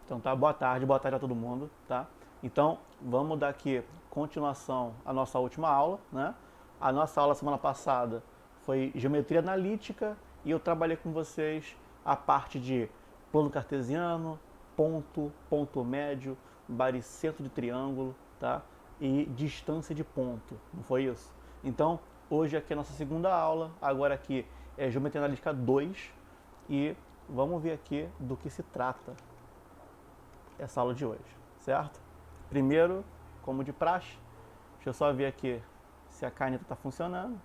Então tá, boa tarde a todo mundo, tá? Então, vamos dar aqui continuação à nossa última aula, né? A nossa aula semana passada foi geometria analítica e eu trabalhei com vocês a parte de plano cartesiano, ponto, ponto médio, baricentro de triângulo, tá? E distância de ponto, não foi isso? Então, hoje aqui é a nossa segunda aula, agora aqui é geometria analítica 2 e vamos ver aqui do que se trata essa aula de hoje, certo? Primeiro, como de praxe, deixa eu só ver aqui se a caneta está funcionando.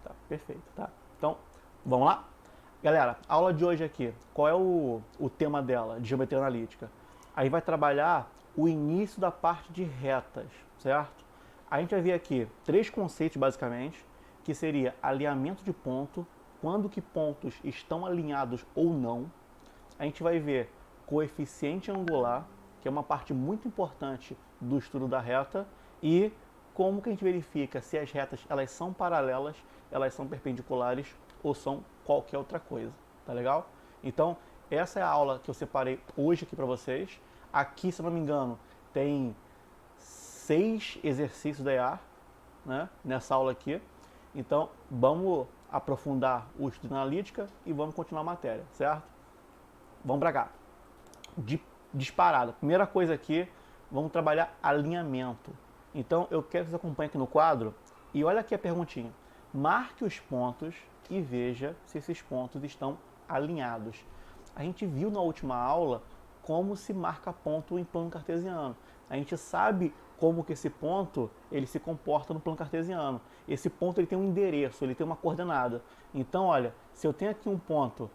Tá, perfeito, tá? Então, vamos lá? Galera, a aula de hoje aqui, qual é o tema dela, de geometria analítica? Aí vai trabalhar o início da parte de retas, certo? A gente vai ver aqui três conceitos, basicamente, que seria alinhamento de ponto, quando que pontos estão alinhados ou não. A gente vai ver coeficiente angular, que é uma parte muito importante do estudo da reta, e como que a gente verifica se as retas elas são paralelas, elas são perpendiculares ou são qualquer outra coisa, tá legal? Então, essa é a aula que eu separei hoje aqui para vocês. Aqui, se eu não me engano, tem 6 exercícios da EA, né, nessa aula aqui. Então, vamos aprofundar o estudo de analítica e vamos continuar a matéria, certo? Vamos para cá. Disparada. Primeira coisa aqui, vamos trabalhar alinhamento. Então, eu quero que vocês acompanhem aqui no quadro e olha aqui a perguntinha. Marque os pontos e veja se esses pontos estão alinhados. A gente viu na última aula como se marca ponto em plano cartesiano. A gente sabe como que esse ponto ele se comporta no plano cartesiano. Esse ponto ele tem um endereço, ele tem uma coordenada. Então, olha, se eu tenho aqui um ponto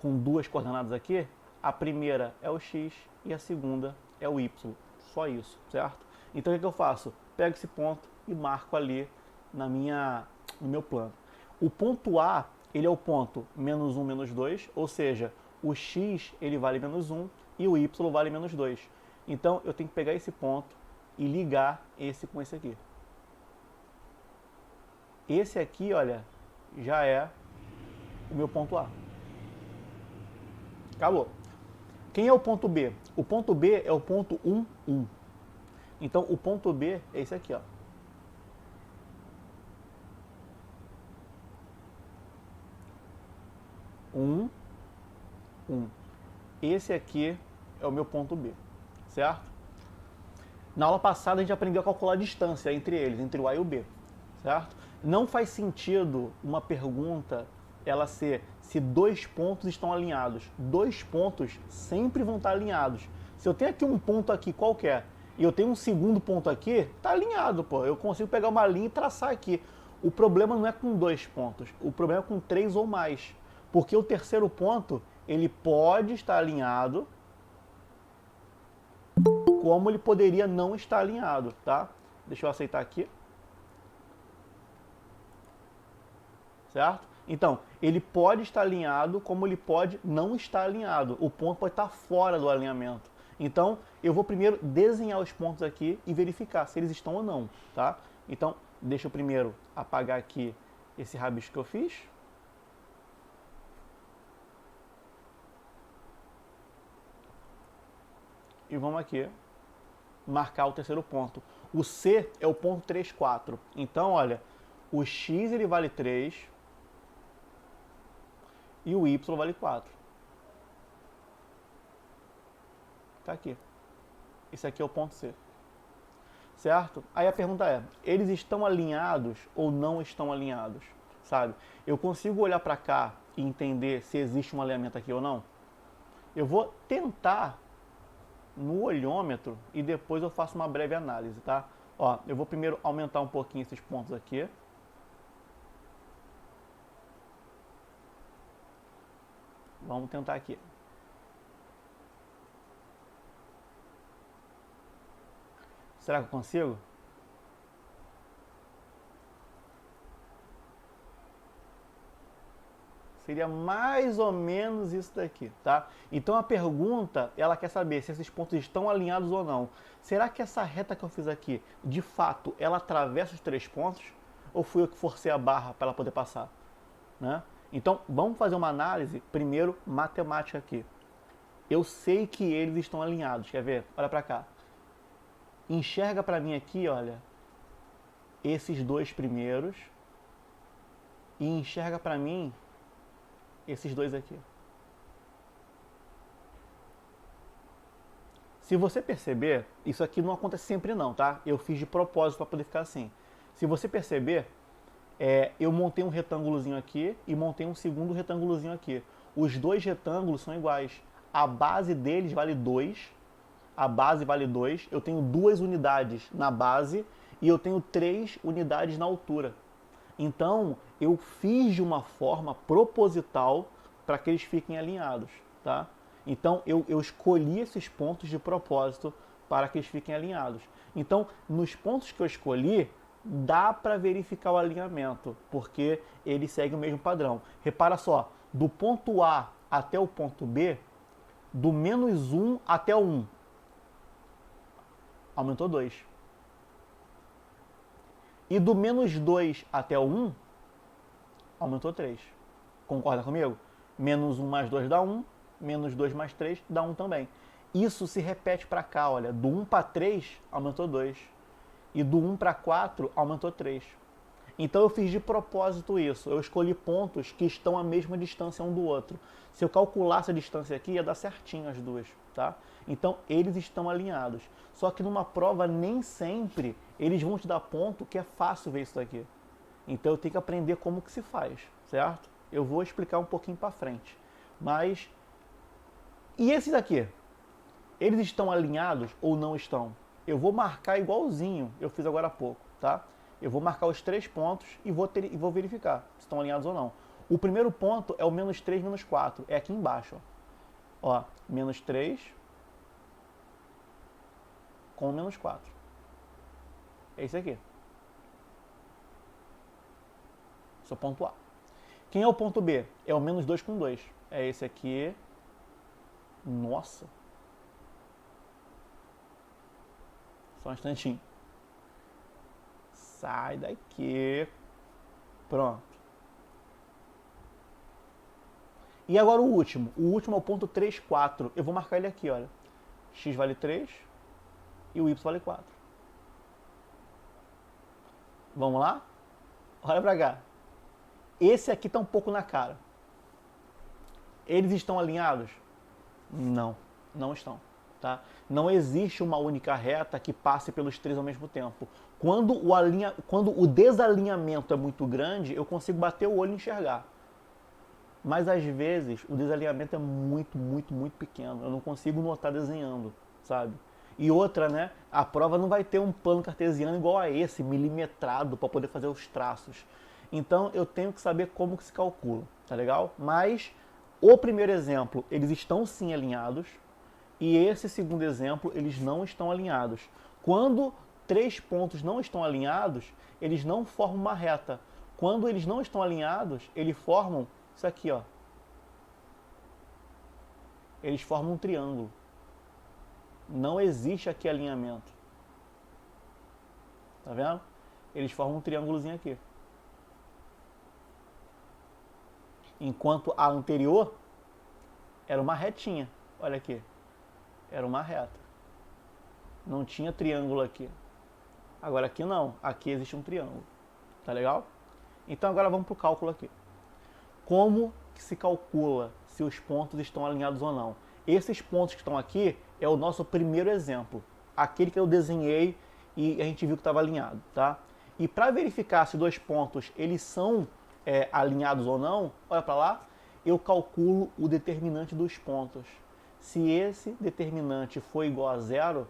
com duas coordenadas aqui, a primeira é o x e a segunda é o y. Só isso, certo? Então o que eu faço? Pego esse ponto e marco ali no meu plano. O ponto A, ele é o ponto menos 1, menos 2, ou seja, o x ele vale menos 1 e o y vale menos 2. Então eu tenho que pegar esse ponto e ligar esse com esse aqui. Esse aqui, olha, já é o meu ponto A. Acabou. Quem é o ponto B? O ponto B é o ponto 1, 1. Então, o ponto B é esse aqui, ó. 1, 1. Esse aqui é o meu ponto B, certo? Na aula passada a gente aprendeu a calcular a distância entre eles, entre o A e o B, certo? Não faz sentido uma pergunta ela ser se dois pontos estão alinhados. Dois pontos sempre vão estar alinhados. Se eu tenho aqui um ponto aqui qualquer e eu tenho um segundo ponto aqui, tá alinhado, pô. Eu consigo pegar uma linha e traçar aqui. O problema não é com dois pontos, o problema é com três ou mais. Porque o terceiro ponto, ele pode estar alinhado, como ele poderia não estar alinhado, tá? Deixa eu aceitar aqui. Certo? Então, ele pode estar alinhado, como ele pode não estar alinhado. O ponto pode estar fora do alinhamento. Então, eu vou primeiro desenhar os pontos aqui e verificar se eles estão ou não, tá? Então, deixa eu primeiro apagar aqui esse rabisco que eu fiz. E vamos aqui marcar o terceiro ponto. O C é o ponto 3, 4. Então, olha, o X ele vale 3 e o Y vale 4. Tá aqui. Esse aqui é o ponto C. Certo? Aí a pergunta é, eles estão alinhados ou não estão alinhados? Sabe? Eu consigo olhar para cá e entender se existe um alinhamento aqui ou não? Eu vou tentar no olhômetro e depois eu faço uma breve análise, tá? Ó, eu vou primeiro aumentar um pouquinho esses pontos aqui. Vamos tentar aqui. Será que eu consigo? Seria mais ou menos isso daqui, tá? Então a pergunta, ela quer saber se esses pontos estão alinhados ou não. Será que essa reta que eu fiz aqui, de fato, ela atravessa os três pontos? ou fui eu que forcei a barra para ela poder passar? Né? Então, vamos fazer uma análise, primeiro, matemática aqui. Eu sei que eles estão alinhados, quer ver? Olha para cá. Enxerga para mim aqui, olha, esses dois primeiros e enxerga para mim esses dois aqui. Se você perceber, isso aqui não acontece sempre não, tá? Eu fiz de propósito para poder ficar assim. Se você perceber, eu montei um retângulozinho aqui e montei um segundo retângulozinho aqui. Os dois retângulos são iguais. A base deles vale 2. A base vale 2. Eu tenho 2 unidades na base e eu tenho 3 unidades na altura. Então, eu fiz de uma forma proposital para que eles fiquem alinhados, tá? Então, eu escolhi esses pontos de propósito para que eles fiquem alinhados. Então, nos pontos que eu escolhi, dá para verificar o alinhamento, porque ele segue o mesmo padrão. Repara só, do ponto A até o ponto B, do menos 1 até o 1, aumentou 2. E do menos 2 até o 1, aumentou 3. Concorda comigo? Menos 1 mais 2 dá 1, menos 2 mais 3 dá 1 também. Isso se repete para cá, olha, do 1 para 3, aumentou 2. E do 1 para 4, aumentou 3. Então eu fiz de propósito isso. Eu escolhi pontos que estão à mesma distância um do outro. Se eu calculasse a distância aqui, ia dar certinho as duas, tá? Então eles estão alinhados. Só que numa prova, nem sempre eles vão te dar ponto que é fácil ver isso daqui. Então eu tenho que aprender como que se faz, certo? Eu vou explicar um pouquinho para frente. Mas, e esses daqui? Eles estão alinhados ou não estão? Eu vou marcar igualzinho eu fiz agora há pouco, tá? Eu vou marcar os 3 pontos e vou verificar se estão alinhados ou não. O primeiro ponto é o menos 3, menos 4. É aqui embaixo, ó. Ó, menos 3 com menos 4. É esse aqui. Esse é o ponto A. Quem é o ponto B? É o menos 2 com 2. É esse aqui. Nossa. Só um instantinho. Sai daqui. Pronto. E agora o último. O último é o ponto 3, 4. Eu vou marcar ele aqui, olha. X vale 3 e o Y vale 4. Vamos lá? Olha pra cá. Esse aqui tá um pouco na cara. Eles estão alinhados? Não, não estão. Tá? Não existe uma única reta que passe pelos 3 ao mesmo tempo. Quando o desalinhamento é muito grande, eu consigo bater o olho e enxergar. Mas às vezes o desalinhamento é muito, muito, muito pequeno. Eu não consigo notar desenhando, sabe? E outra, né? A prova não vai ter um plano cartesiano igual a esse, milimetrado, para poder fazer os traços. Então eu tenho que saber como que se calcula, tá legal? Mas o primeiro exemplo, eles estão sim alinhados. E esse segundo exemplo, eles não estão alinhados. Quando 3 pontos não estão alinhados, eles não formam uma reta. Quando eles não estão alinhados, eles formam isso aqui, ó. Eles formam um triângulo. Não existe aqui alinhamento. Tá vendo? Eles formam um triângulozinho aqui. Enquanto a anterior era uma retinha. Olha aqui. Era uma reta. Não tinha triângulo aqui. Agora aqui não. Aqui existe um triângulo. Tá legal? Então agora vamos para o cálculo aqui. Como que se calcula se os pontos estão alinhados ou não? Esses pontos que estão aqui é o nosso primeiro exemplo. Aquele que eu desenhei e a gente viu que estava alinhado, tá? E para verificar se 2 pontos eles são alinhados ou não, olha para lá, eu calculo o determinante dos pontos. Se esse determinante for igual a 0,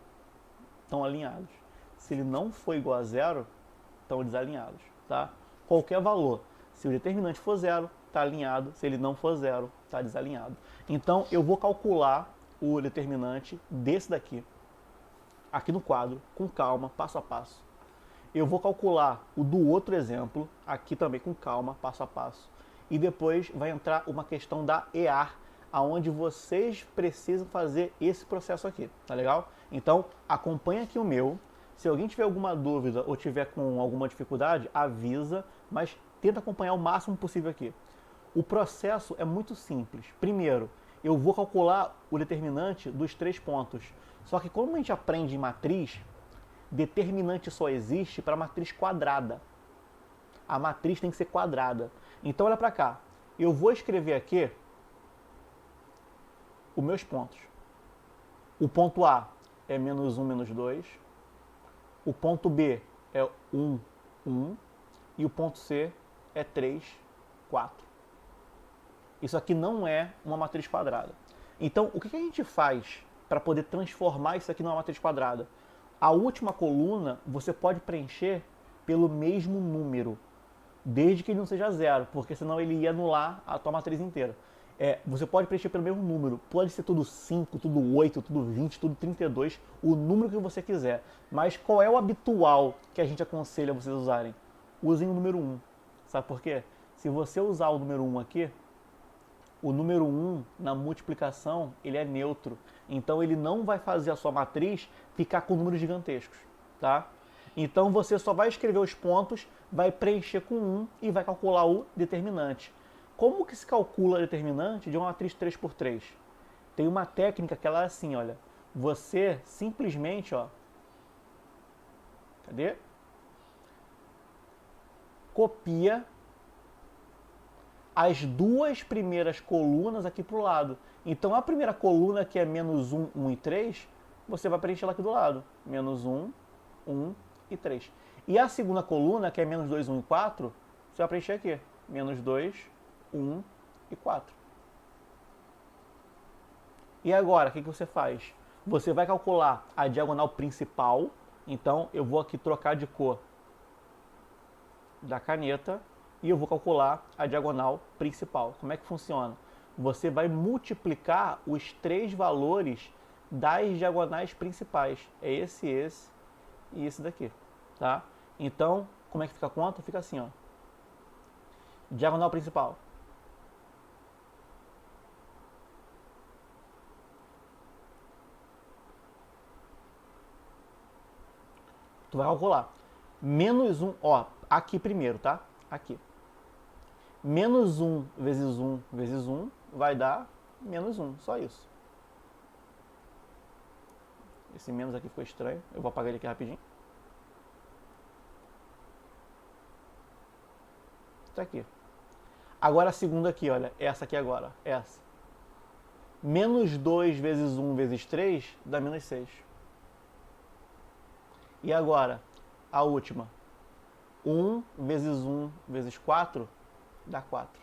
estão alinhados. Se ele não for igual a 0, estão desalinhados, tá? Qualquer valor. Se o determinante for 0, está alinhado. Se ele não for 0, está desalinhado. Então, eu vou calcular o determinante desse daqui, aqui no quadro, com calma, passo a passo. Eu vou calcular o do outro exemplo, aqui também com calma, passo a passo. E depois vai entrar uma questão da EAR, aonde vocês precisam fazer esse processo aqui, tá legal? Então, acompanha aqui o meu. Se alguém tiver alguma dúvida ou tiver com alguma dificuldade, avisa, mas tenta acompanhar o máximo possível aqui. O processo é muito simples. Primeiro, eu vou calcular o determinante dos 3 pontos. Só que como a gente aprende em matriz, determinante só existe para matriz quadrada. A matriz tem que ser quadrada. Então olha para cá. Eu vou escrever aqui os meus pontos. O ponto A é -1, -2. O ponto B é 1, 1. E o ponto C é 3, 4. Isso aqui não é uma matriz quadrada. Então, o que a gente faz para poder transformar isso aqui numa matriz quadrada? A última coluna você pode preencher pelo mesmo número, desde que ele não seja zero, porque senão ele ia anular a tua matriz inteira. Você pode preencher pelo mesmo número, pode ser tudo 5, tudo 8, tudo 20, tudo 32, o número que você quiser. Mas qual é o habitual que a gente aconselha vocês usarem? Usem o número 1. Sabe por quê? Se você usar o número 1 aqui, o número 1 na multiplicação ele é neutro. Então ele não vai fazer a sua matriz ficar com números gigantescos. Tá? Então você só vai escrever os pontos, vai preencher com 1 e vai calcular o determinante. Como que se calcula o determinante de uma matriz 3×3? Tem uma técnica que ela é assim, olha. Você simplesmente, ó, cadê? Copia as duas primeiras colunas aqui para o lado. Então a primeira coluna, que é -1, 1 e 3, você vai preencher ela aqui do lado. -1, 1 e 3. E a segunda coluna, que é -2, 1 e 4, você vai preencher aqui. -2, 1 e 4. E agora, o que você faz? Você vai calcular a diagonal principal. Então eu vou aqui trocar de cor da caneta e eu vou calcular a diagonal principal. Como é que funciona? Você vai multiplicar os 3 valores das diagonais principais. É esse e esse daqui. Tá? Então, como é que fica a conta? Fica assim, ó. Diagonal principal. Tu vai calcular. -1, ó, aqui primeiro, tá? Aqui. -1 vezes 1 vezes 1 vai dar -1, só isso. Esse menos aqui ficou estranho, eu vou apagar ele aqui rapidinho. Tá aqui. Agora a segunda aqui, olha, essa aqui agora, essa. -2 vezes 1 vezes 3 dá -6. E agora, a última. 1 vezes 1 vezes 4 dá 4.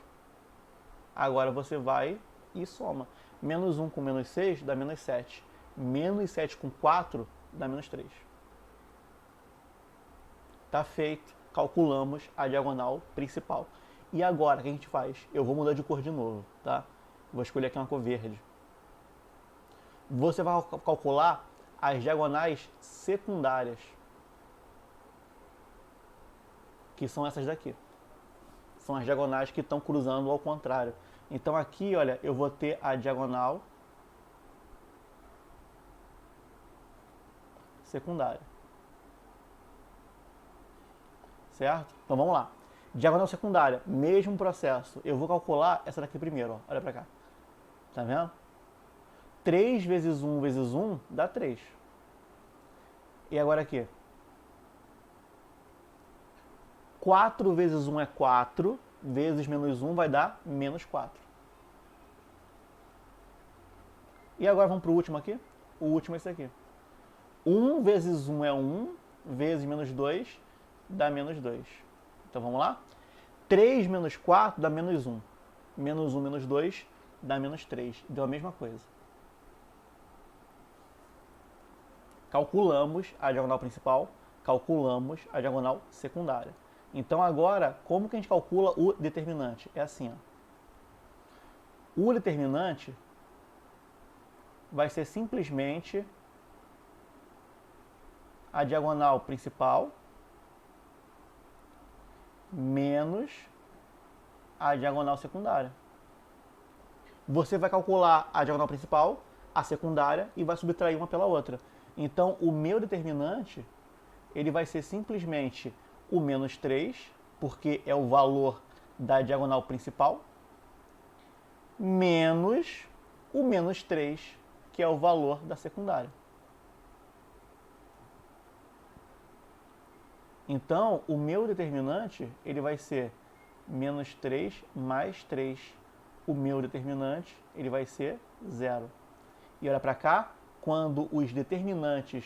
Agora você vai e soma. -1 com -6 dá -7. -7 com 4 dá -3. Tá feito. Calculamos a diagonal principal. E agora, o que a gente faz? Eu vou mudar de cor de novo, tá? Vou escolher aqui uma cor verde. Você vai calcular as diagonais secundárias, que são essas daqui. São as diagonais que estão cruzando ao contrário. Então aqui, olha, eu vou ter a diagonal secundária. Certo? Então vamos lá. Diagonal secundária, mesmo processo. Eu vou calcular essa daqui primeiro, ó. Olha pra cá. Tá vendo? 3 vezes 1 vezes 1 dá 3. E agora aqui? 4 vezes 1 é 4, vezes -1 vai dar -4. E agora vamos para o último aqui? O último é esse aqui. 1 vezes 1 é 1, vezes -2 dá -2. Então vamos lá? 3 menos 4 dá -1. -1 menos 2 dá -3. Deu a mesma coisa. Calculamos a diagonal principal, calculamos a diagonal secundária. Então agora, como que a gente calcula o determinante? É assim, ó. O determinante vai ser simplesmente a diagonal principal menos a diagonal secundária. Você vai calcular a diagonal principal, a secundária, e vai subtrair uma pela outra. Então, o meu determinante ele vai ser simplesmente o menos 3, porque é o valor da diagonal principal, menos o menos 3, que é o valor da secundária. Então, o meu determinante ele vai ser menos 3 mais 3. O meu determinante ele vai ser 0. E olha para cá, quando os determinantes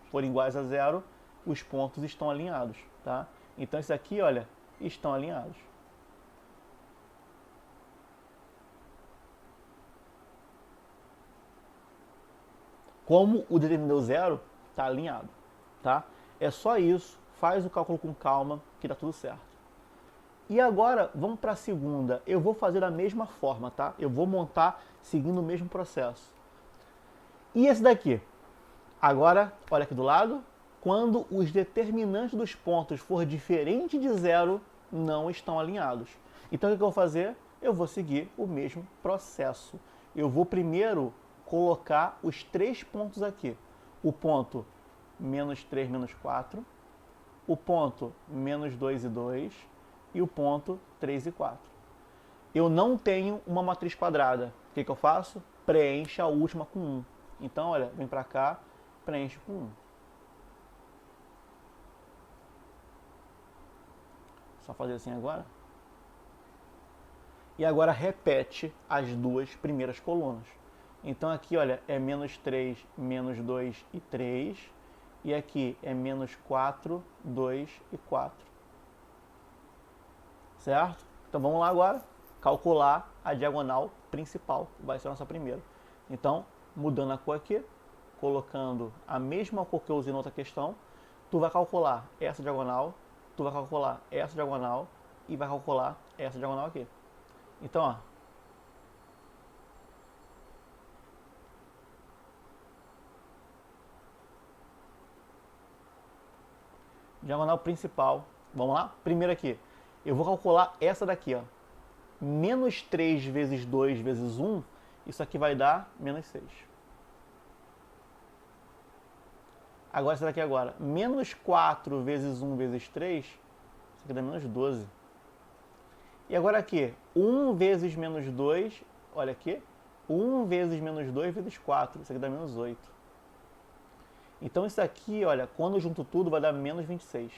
forem iguais a 0, os pontos estão alinhados. Tá? Então, isso aqui, olha, estão alinhados. Como o determinante 0 está alinhado. Tá? É só isso. Faz o cálculo com calma, que dá tudo certo. E agora, vamos para a segunda. Eu vou fazer da mesma forma, tá? Eu vou montar seguindo o mesmo processo. E esse daqui? Agora, olha aqui do lado. Quando os determinantes dos pontos for diferente de 0, não estão alinhados. Então, o que eu vou fazer? Eu vou seguir o mesmo processo. Eu vou primeiro colocar os 3 pontos aqui. O ponto menos 3, menos 4. O ponto menos 2 e 2 e o ponto 3 e 4. Eu não tenho uma matriz quadrada. O que eu faço? Preencha a última com 1. Então, olha, vem para cá, preenche com 1. Só fazer assim agora. E agora repete as duas primeiras colunas. Então aqui, olha, é menos 3, menos 2 e 3. E aqui é menos 4, 2 e 4. Certo? Então vamos lá agora calcular a diagonal principal. Vai ser a nossa primeira. Então, mudando a cor aqui, colocando a mesma cor que eu usei na outra questão, tu vai calcular essa diagonal, tu vai calcular essa diagonal e vai calcular essa diagonal aqui. Então, ó, diagonal principal. Vamos lá? Primeiro aqui, eu vou calcular essa daqui, ó. Menos 3 vezes 2 vezes 1, isso aqui vai dar menos 6. Agora essa daqui agora, menos 4 vezes 1 vezes 3, isso aqui dá menos 12. E agora aqui, 1 vezes menos 2, olha aqui, 1 vezes menos 2 vezes 4, isso aqui dá menos 8. Então isso aqui, olha, quando eu junto tudo vai dar menos 26.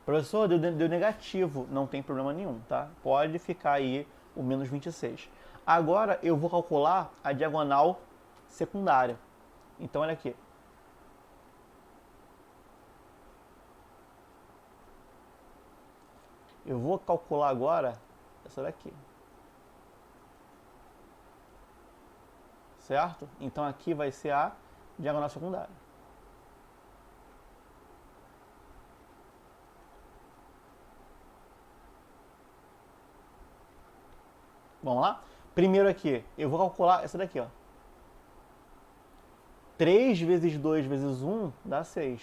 Professor, deu negativo, não tem problema nenhum, tá? Pode ficar aí o menos 26. Agora eu vou calcular a diagonal secundária. Então olha aqui. Eu vou calcular agora essa daqui. Certo? Então aqui vai ser a diagonal secundária. Vamos lá? Primeiro aqui, eu vou calcular essa daqui, ó. 3 vezes 2 vezes 1 dá 6.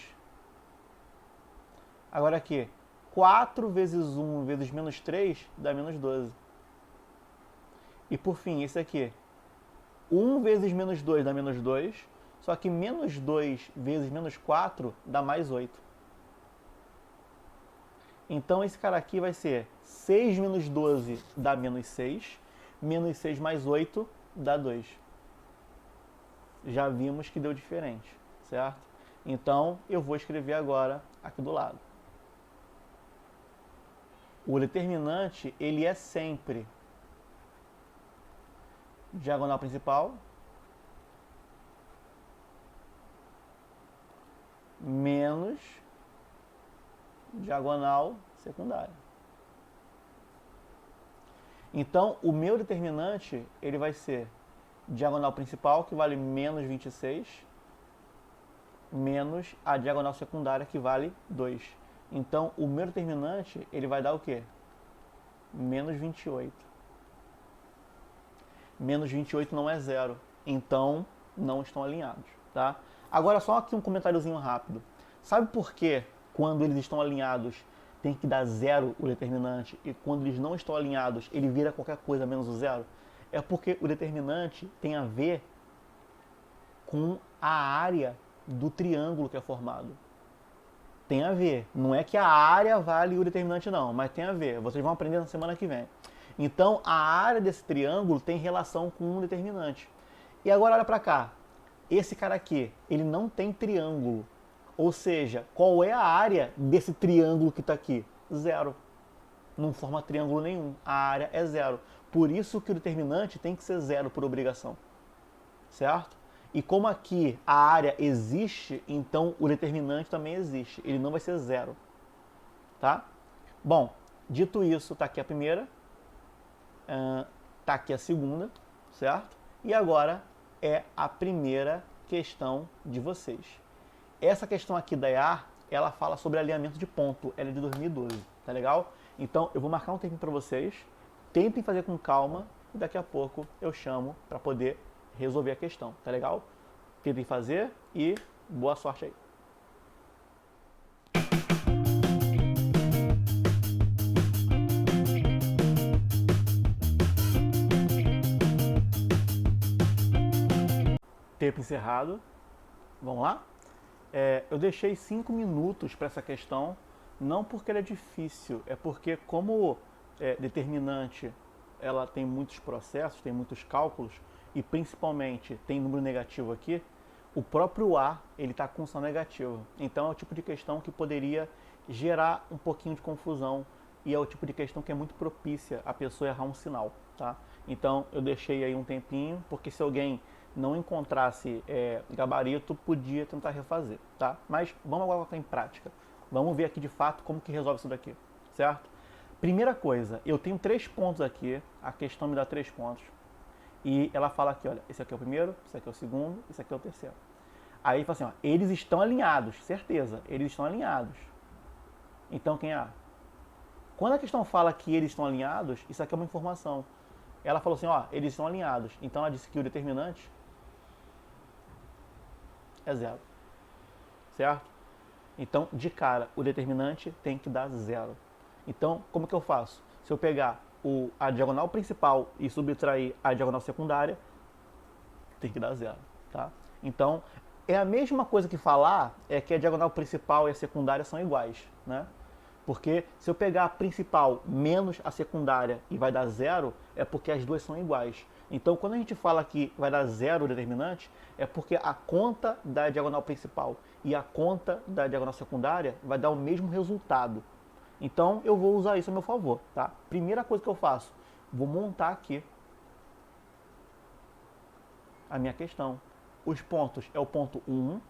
Agora aqui, 4 vezes 1 vezes menos 3 dá menos 12. E por fim, esse aqui, 1 vezes menos 2 dá menos 2, só que menos 2 vezes menos 4 dá mais 8. Então esse cara aqui vai ser 6 menos 12 dá menos 6, menos 6 mais 8 dá 2. Já vimos que deu diferente, certo? Então eu vou escrever agora aqui do lado. O determinante, ele é sempre diagonal principal menos diagonal secundária. Então, o meu determinante, ele vai ser diagonal principal, que vale menos 26, menos a diagonal secundária, que vale 2. Então, o meu determinante, ele vai dar o quê? Menos 28. Menos 28 não é zero, então não estão alinhados, tá? Agora, só aqui um comentáriozinho rápido. Sabe por que, quando eles estão alinhados, tem que dar zero o determinante, e quando eles não estão alinhados, ele vira qualquer coisa menos o zero? É porque o determinante tem a ver com a área do triângulo que é formado. Tem a ver. Não é que a área vale o determinante, não, mas tem a ver. Vocês vão aprender na semana que vem. Então, a área desse triângulo tem relação com um determinante. E agora olha para cá. Esse cara aqui, ele não tem triângulo. Ou seja, qual é a área desse triângulo que está aqui? Zero. Não forma triângulo nenhum. A área é zero. Por isso que o determinante tem que ser zero por obrigação. Certo? E como aqui a área existe, então o determinante também existe. Ele não vai ser zero. Tá? Bom, dito isso, está aqui a primeira. Está aqui a segunda. Certo? E agora é a primeira questão de vocês. Essa questão aqui da EA, ela fala sobre alinhamento de ponto. Ela é de 2012. Tá legal? Então eu vou marcar um tempinho para vocês. Tentem fazer com calma. E daqui a pouco eu chamo para poder resolver a questão, tá legal? Tentem fazer e boa sorte aí. Tempo encerrado. Vamos lá? Eu deixei 5 minutos para essa questão, não porque ela é difícil, é porque como determinante ela tem muitos processos, tem muitos cálculos, e principalmente tem número negativo aqui, o próprio A ele está com sinal negativo. Então é o tipo de questão que poderia gerar um pouquinho de confusão e é o tipo de questão que é muito propícia a pessoa errar um sinal. Tá? Então eu deixei aí um tempinho, porque se alguém não encontrasse gabarito, podia tentar refazer. Tá? Mas vamos agora colocar em prática. Vamos ver aqui de fato como que resolve isso daqui. Certo? Primeira coisa, eu tenho 3 pontos aqui, a questão me dá 3 pontos. E ela fala aqui, olha, esse aqui é o primeiro, esse aqui é o segundo, esse aqui é o terceiro. Aí fala assim, ó, eles estão alinhados, certeza, eles estão alinhados. Então quem é A? Quando a questão fala que eles estão alinhados, isso aqui é uma informação. Ela falou assim, ó, eles estão alinhados. Então ela disse que o determinante é zero. Certo? Então, de cara, o determinante tem que dar zero. Então, como que eu faço? Se eu pegar a diagonal principal e subtrair a diagonal secundária, tem que dar zero, tá? Então, é a mesma coisa que falar que a diagonal principal e a secundária são iguais, né? Porque se eu pegar a principal menos a secundária e vai dar zero, é porque as duas são iguais. Então, quando a gente fala que vai dar zero o determinante, é porque a conta da diagonal principal e a conta da diagonal secundária vai dar o mesmo resultado. Então, eu vou usar isso a meu favor, tá? Primeira coisa que eu faço, vou montar aqui a minha questão. Os pontos é o ponto 1,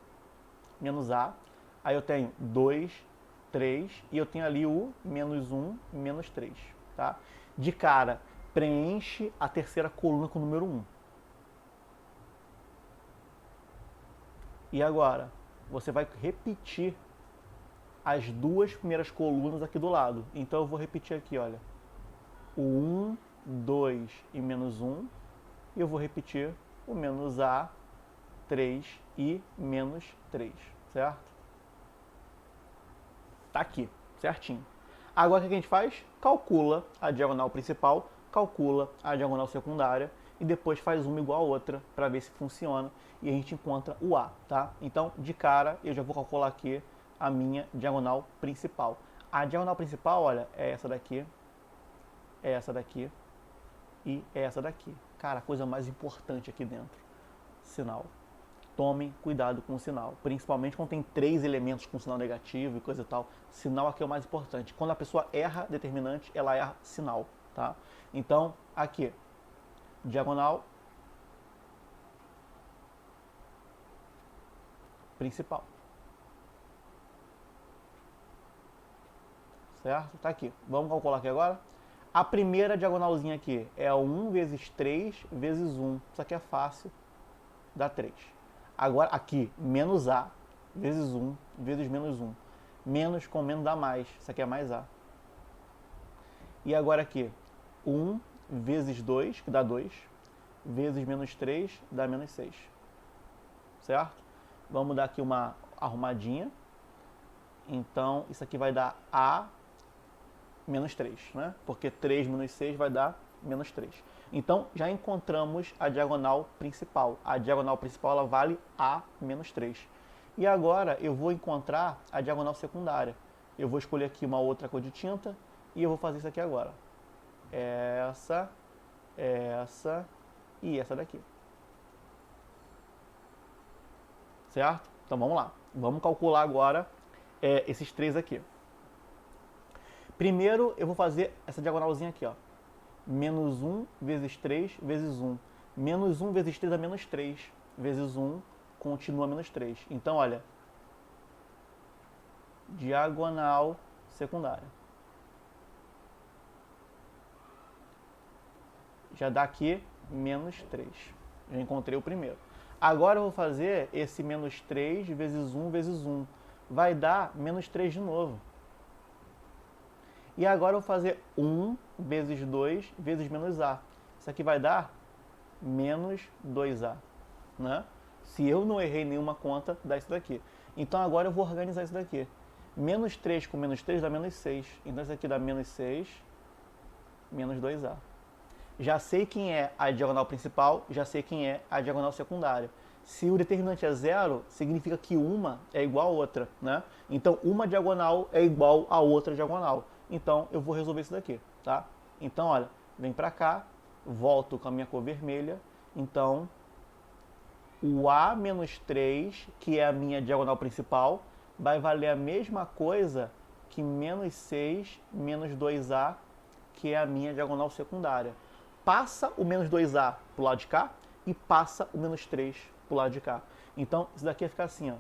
menos A. Aí eu tenho 2, 3 e eu tenho ali o menos 1, menos 3, tá? De cara, preenche a terceira coluna com o número 1. E agora, você vai repetir as duas primeiras colunas aqui do lado. Então eu vou repetir aqui, olha. O 1, 2 e menos 1. E eu vou repetir o menos A, 3 e menos 3, certo? Tá aqui, certinho. Agora o que a gente faz? Calcula a diagonal principal, calcula a diagonal secundária e depois faz uma igual a outra para ver se funciona e a gente encontra o A, tá? Então, de cara, eu já vou calcular aqui a minha diagonal principal. A diagonal principal, olha, é essa daqui e é essa daqui. Cara, a coisa mais importante aqui dentro, sinal. Tomem cuidado com o sinal, principalmente quando tem 3 elementos com sinal negativo e coisa e tal. Sinal aqui é o mais importante. Quando a pessoa erra determinante, ela erra sinal, tá? Então, aqui, diagonal principal. Certo? Tá aqui. Vamos calcular aqui agora. A primeira diagonalzinha aqui é 1 vezes 3 vezes 1. Isso aqui é fácil, dá 3. Agora aqui, menos A vezes 1 vezes menos 1. Menos com menos dá mais. Isso aqui é mais A. E agora aqui, 1 vezes 2, que dá 2, vezes menos 3, dá menos 6. Certo? Vamos dar aqui uma arrumadinha. Então, isso aqui vai dar A menos 3, né? Porque 3 menos 6 vai dar menos 3. Então, já encontramos a diagonal principal. A diagonal principal ela vale A menos 3. E agora eu vou encontrar a diagonal secundária. Eu vou escolher aqui uma outra cor de tinta e eu vou fazer isso aqui agora. Essa e essa daqui. Certo? Então vamos lá. Vamos calcular agora esses três aqui. Primeiro eu vou fazer essa diagonalzinha aqui, ó. Menos 1 vezes 3 vezes 1. Menos 1 vezes 3 dá menos 3 vezes 1 continua menos 3. Então, olha, diagonal secundária. Já dá aqui menos 3. Já encontrei o primeiro. Agora eu vou fazer esse menos 3 vezes 1 vezes 1. Vai dar menos 3 de novo. E agora eu vou fazer 1 vezes 2 vezes menos a. Isso aqui vai dar menos 2a. Né? Se eu não errei nenhuma conta, dá isso daqui. Então agora eu vou organizar isso daqui. Menos 3 com menos 3 dá menos 6. Então isso aqui dá menos 6, menos 2a. Já sei quem é a diagonal principal, já sei quem é a diagonal secundária. Se o determinante é zero, significa que uma é igual a outra, né? Então uma diagonal é igual a outra diagonal. Então eu vou resolver isso daqui, tá? Então, olha, vem pra cá, volto com a minha cor vermelha. Então, o A menos 3, que é a minha diagonal principal, vai valer a mesma coisa que menos 6 menos 2A, que é a minha diagonal secundária. Passa o menos 2A pro lado de cá e passa o menos 3 pro lado de cá. Então, isso daqui vai ficar assim, ó.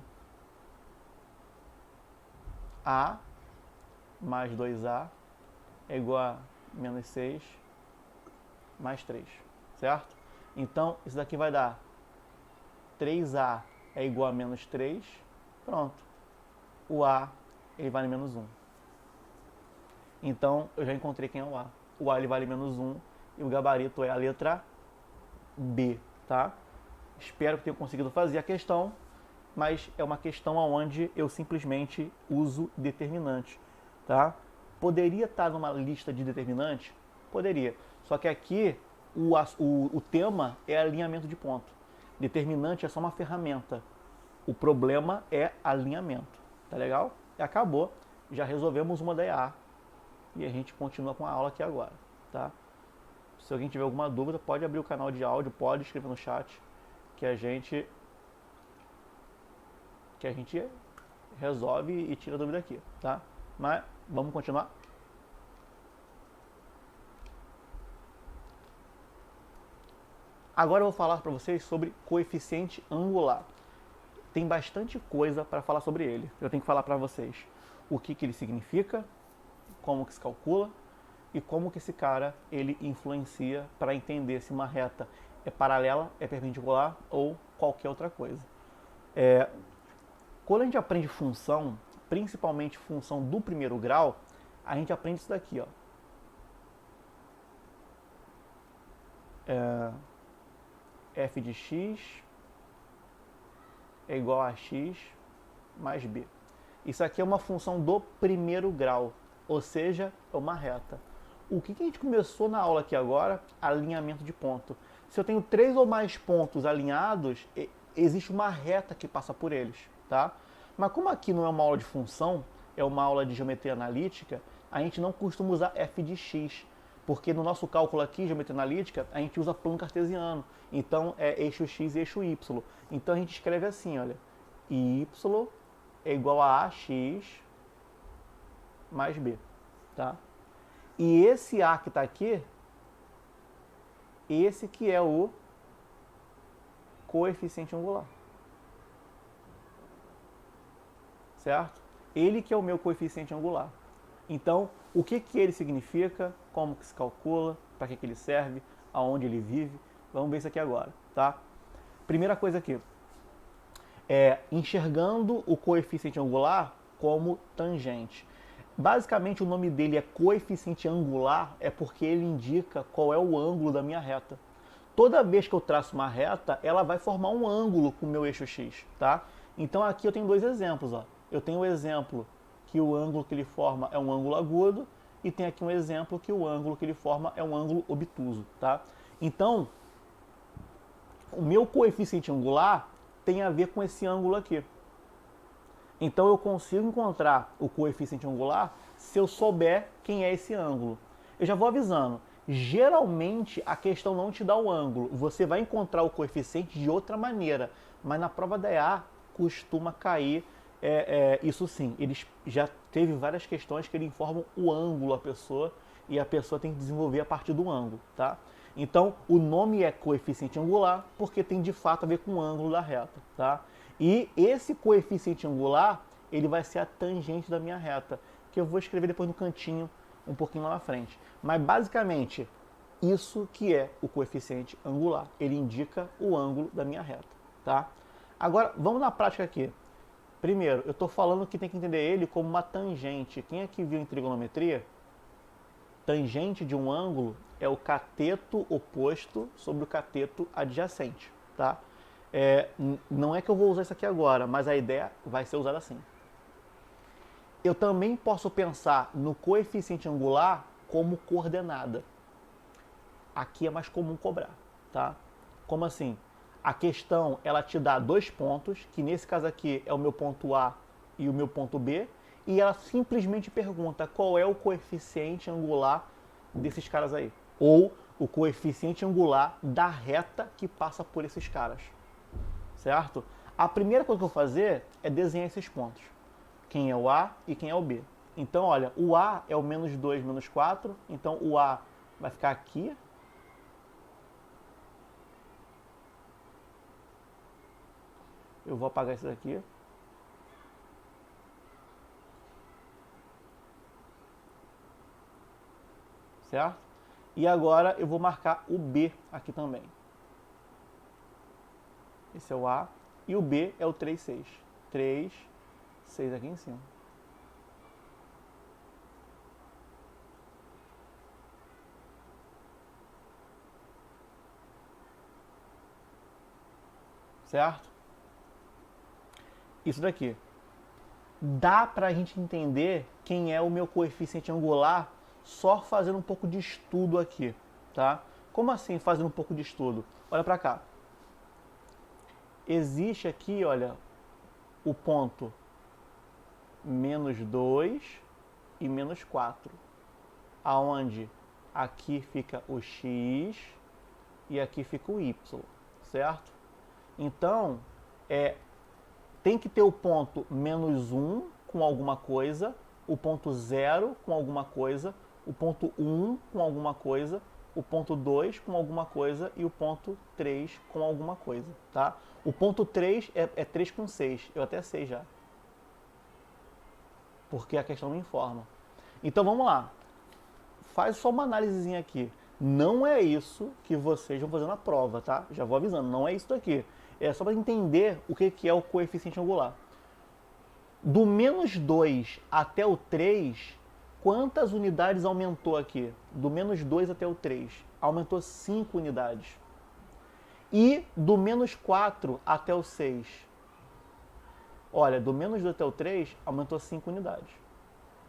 A mais 2A é igual a menos 6 mais 3, certo? Então, isso daqui vai dar 3A é igual a menos 3, pronto. O A, ele vale menos 1. Então, eu já encontrei quem é o A. O A, ele vale menos 1 e o gabarito é a letra B, tá? Espero que tenha conseguido fazer a questão, mas é uma questão onde eu simplesmente uso determinante, tá? Poderia estar numa lista de determinantes? Poderia. Só que aqui o tema é alinhamento de ponto. Determinante é só uma ferramenta. O problema é alinhamento. Tá legal? E acabou. Já resolvemos uma da EA. E a gente continua com a aula aqui agora, tá? Se alguém tiver alguma dúvida, pode abrir o canal de áudio, pode escrever no chat, que a gente resolve e tira a dúvida aqui, tá? Mas vamos continuar. Agora eu vou falar para vocês sobre coeficiente angular. Tem bastante coisa para falar sobre ele. Eu tenho que falar para vocês o que ele significa, como que se calcula e como que esse cara ele influencia para entender se uma reta é paralela, é perpendicular ou qualquer outra coisa. Quando a gente aprende função, principalmente função do primeiro grau, a gente aprende isso daqui, ó. F de x é igual a x mais b. Isso aqui é uma função do primeiro grau, ou seja, é uma reta. O que a gente começou na aula aqui agora? Alinhamento de ponto. Se eu tenho 3 ou mais pontos alinhados, existe uma reta que passa por eles, tá? Mas como aqui não é uma aula de função, é uma aula de geometria analítica, a gente não costuma usar f de x, porque no nosso cálculo aqui, geometria analítica, a gente usa plano cartesiano. Então, é eixo x e eixo y. Então, a gente escreve assim, olha, y é igual a ax mais b, tá? E esse a que está aqui, esse que é o coeficiente angular. Certo? Ele que é o meu coeficiente angular. Então, o que ele significa, como que se calcula, para que ele serve, aonde ele vive, vamos ver isso aqui agora, tá? Primeira coisa aqui, enxergando o coeficiente angular como tangente. Basicamente, o nome dele é coeficiente angular, é porque ele indica qual é o ângulo da minha reta. Toda vez que eu traço uma reta, ela vai formar um ângulo com o meu eixo x, tá? Então aqui eu tenho dois exemplos, ó. Eu tenho o exemplo que o ângulo que ele forma é um ângulo agudo e tem aqui um exemplo que o ângulo que ele forma é um ângulo obtuso, tá? Então, o meu coeficiente angular tem a ver com esse ângulo aqui, Então eu consigo encontrar o coeficiente angular se eu souber quem é esse ângulo. Eu já vou avisando. Geralmente a questão não te dá o ângulo. Você vai encontrar o coeficiente de outra maneira. Mas na prova da EA costuma cair isso sim. Eles já teve várias questões que eles informam o ângulo à pessoa e a pessoa tem que desenvolver a partir do ângulo, tá? Então o nome é coeficiente angular porque tem de fato a ver com o ângulo da reta, tá? E esse coeficiente angular, ele vai ser a tangente da minha reta, que eu vou escrever depois no cantinho, um pouquinho lá na frente. Mas basicamente, isso que é o coeficiente angular. Ele indica o ângulo da minha reta, tá? Agora, vamos na prática aqui. Primeiro, eu estou falando que tem que entender ele como uma tangente. Quem aqui viu em trigonometria? Tangente de um ângulo é o cateto oposto sobre o cateto adjacente, tá? Não é que eu vou usar isso aqui agora, mas a ideia vai ser usada assim. Eu também posso pensar no coeficiente angular como coordenada. Aqui é mais comum cobrar, tá? Como assim? A questão, ela te dá dois pontos, que nesse caso aqui é o meu ponto A e o meu ponto B, e ela simplesmente pergunta qual é o coeficiente angular desses caras aí. Ou o coeficiente angular da reta que passa por esses caras. Certo? A primeira coisa que eu vou fazer é desenhar esses pontos. Quem é o A e quem é o B. Então, olha, o A é o menos 2, menos 4. Então, o A vai ficar aqui. Eu vou apagar isso daqui. Certo? E agora eu vou marcar o B aqui também. Esse é o A. E o B é o 3, 6. 3, 6 aqui em cima. Certo? Isso daqui. Dá pra gente entender quem é o meu coeficiente angular só fazendo um pouco de estudo aqui, tá? Como assim fazendo um pouco de estudo? Olha pra cá. Existe aqui, olha, o ponto menos 2 e menos 4, aonde aqui fica o x e aqui fica o y, certo? Então, tem que ter o ponto menos 1 com alguma coisa, o ponto 0 com alguma coisa, o ponto 1 com alguma coisa, o ponto 2 com alguma coisa e o ponto 3 com alguma coisa, tá? O ponto 3 é 3 com 6, eu até sei já. Porque a questão me informa. Então vamos lá. Faz só uma análisezinha aqui. Não é isso que vocês vão fazer na prova, tá? Já vou avisando, não é isso daqui. É só para entender o que é o coeficiente angular. Do menos 2 até o 3, quantas unidades aumentou aqui? Do menos 2 até o 3, aumentou 5 unidades. E do menos 4 até o 6, olha, do menos 2 até o 3, aumentou 5 unidades.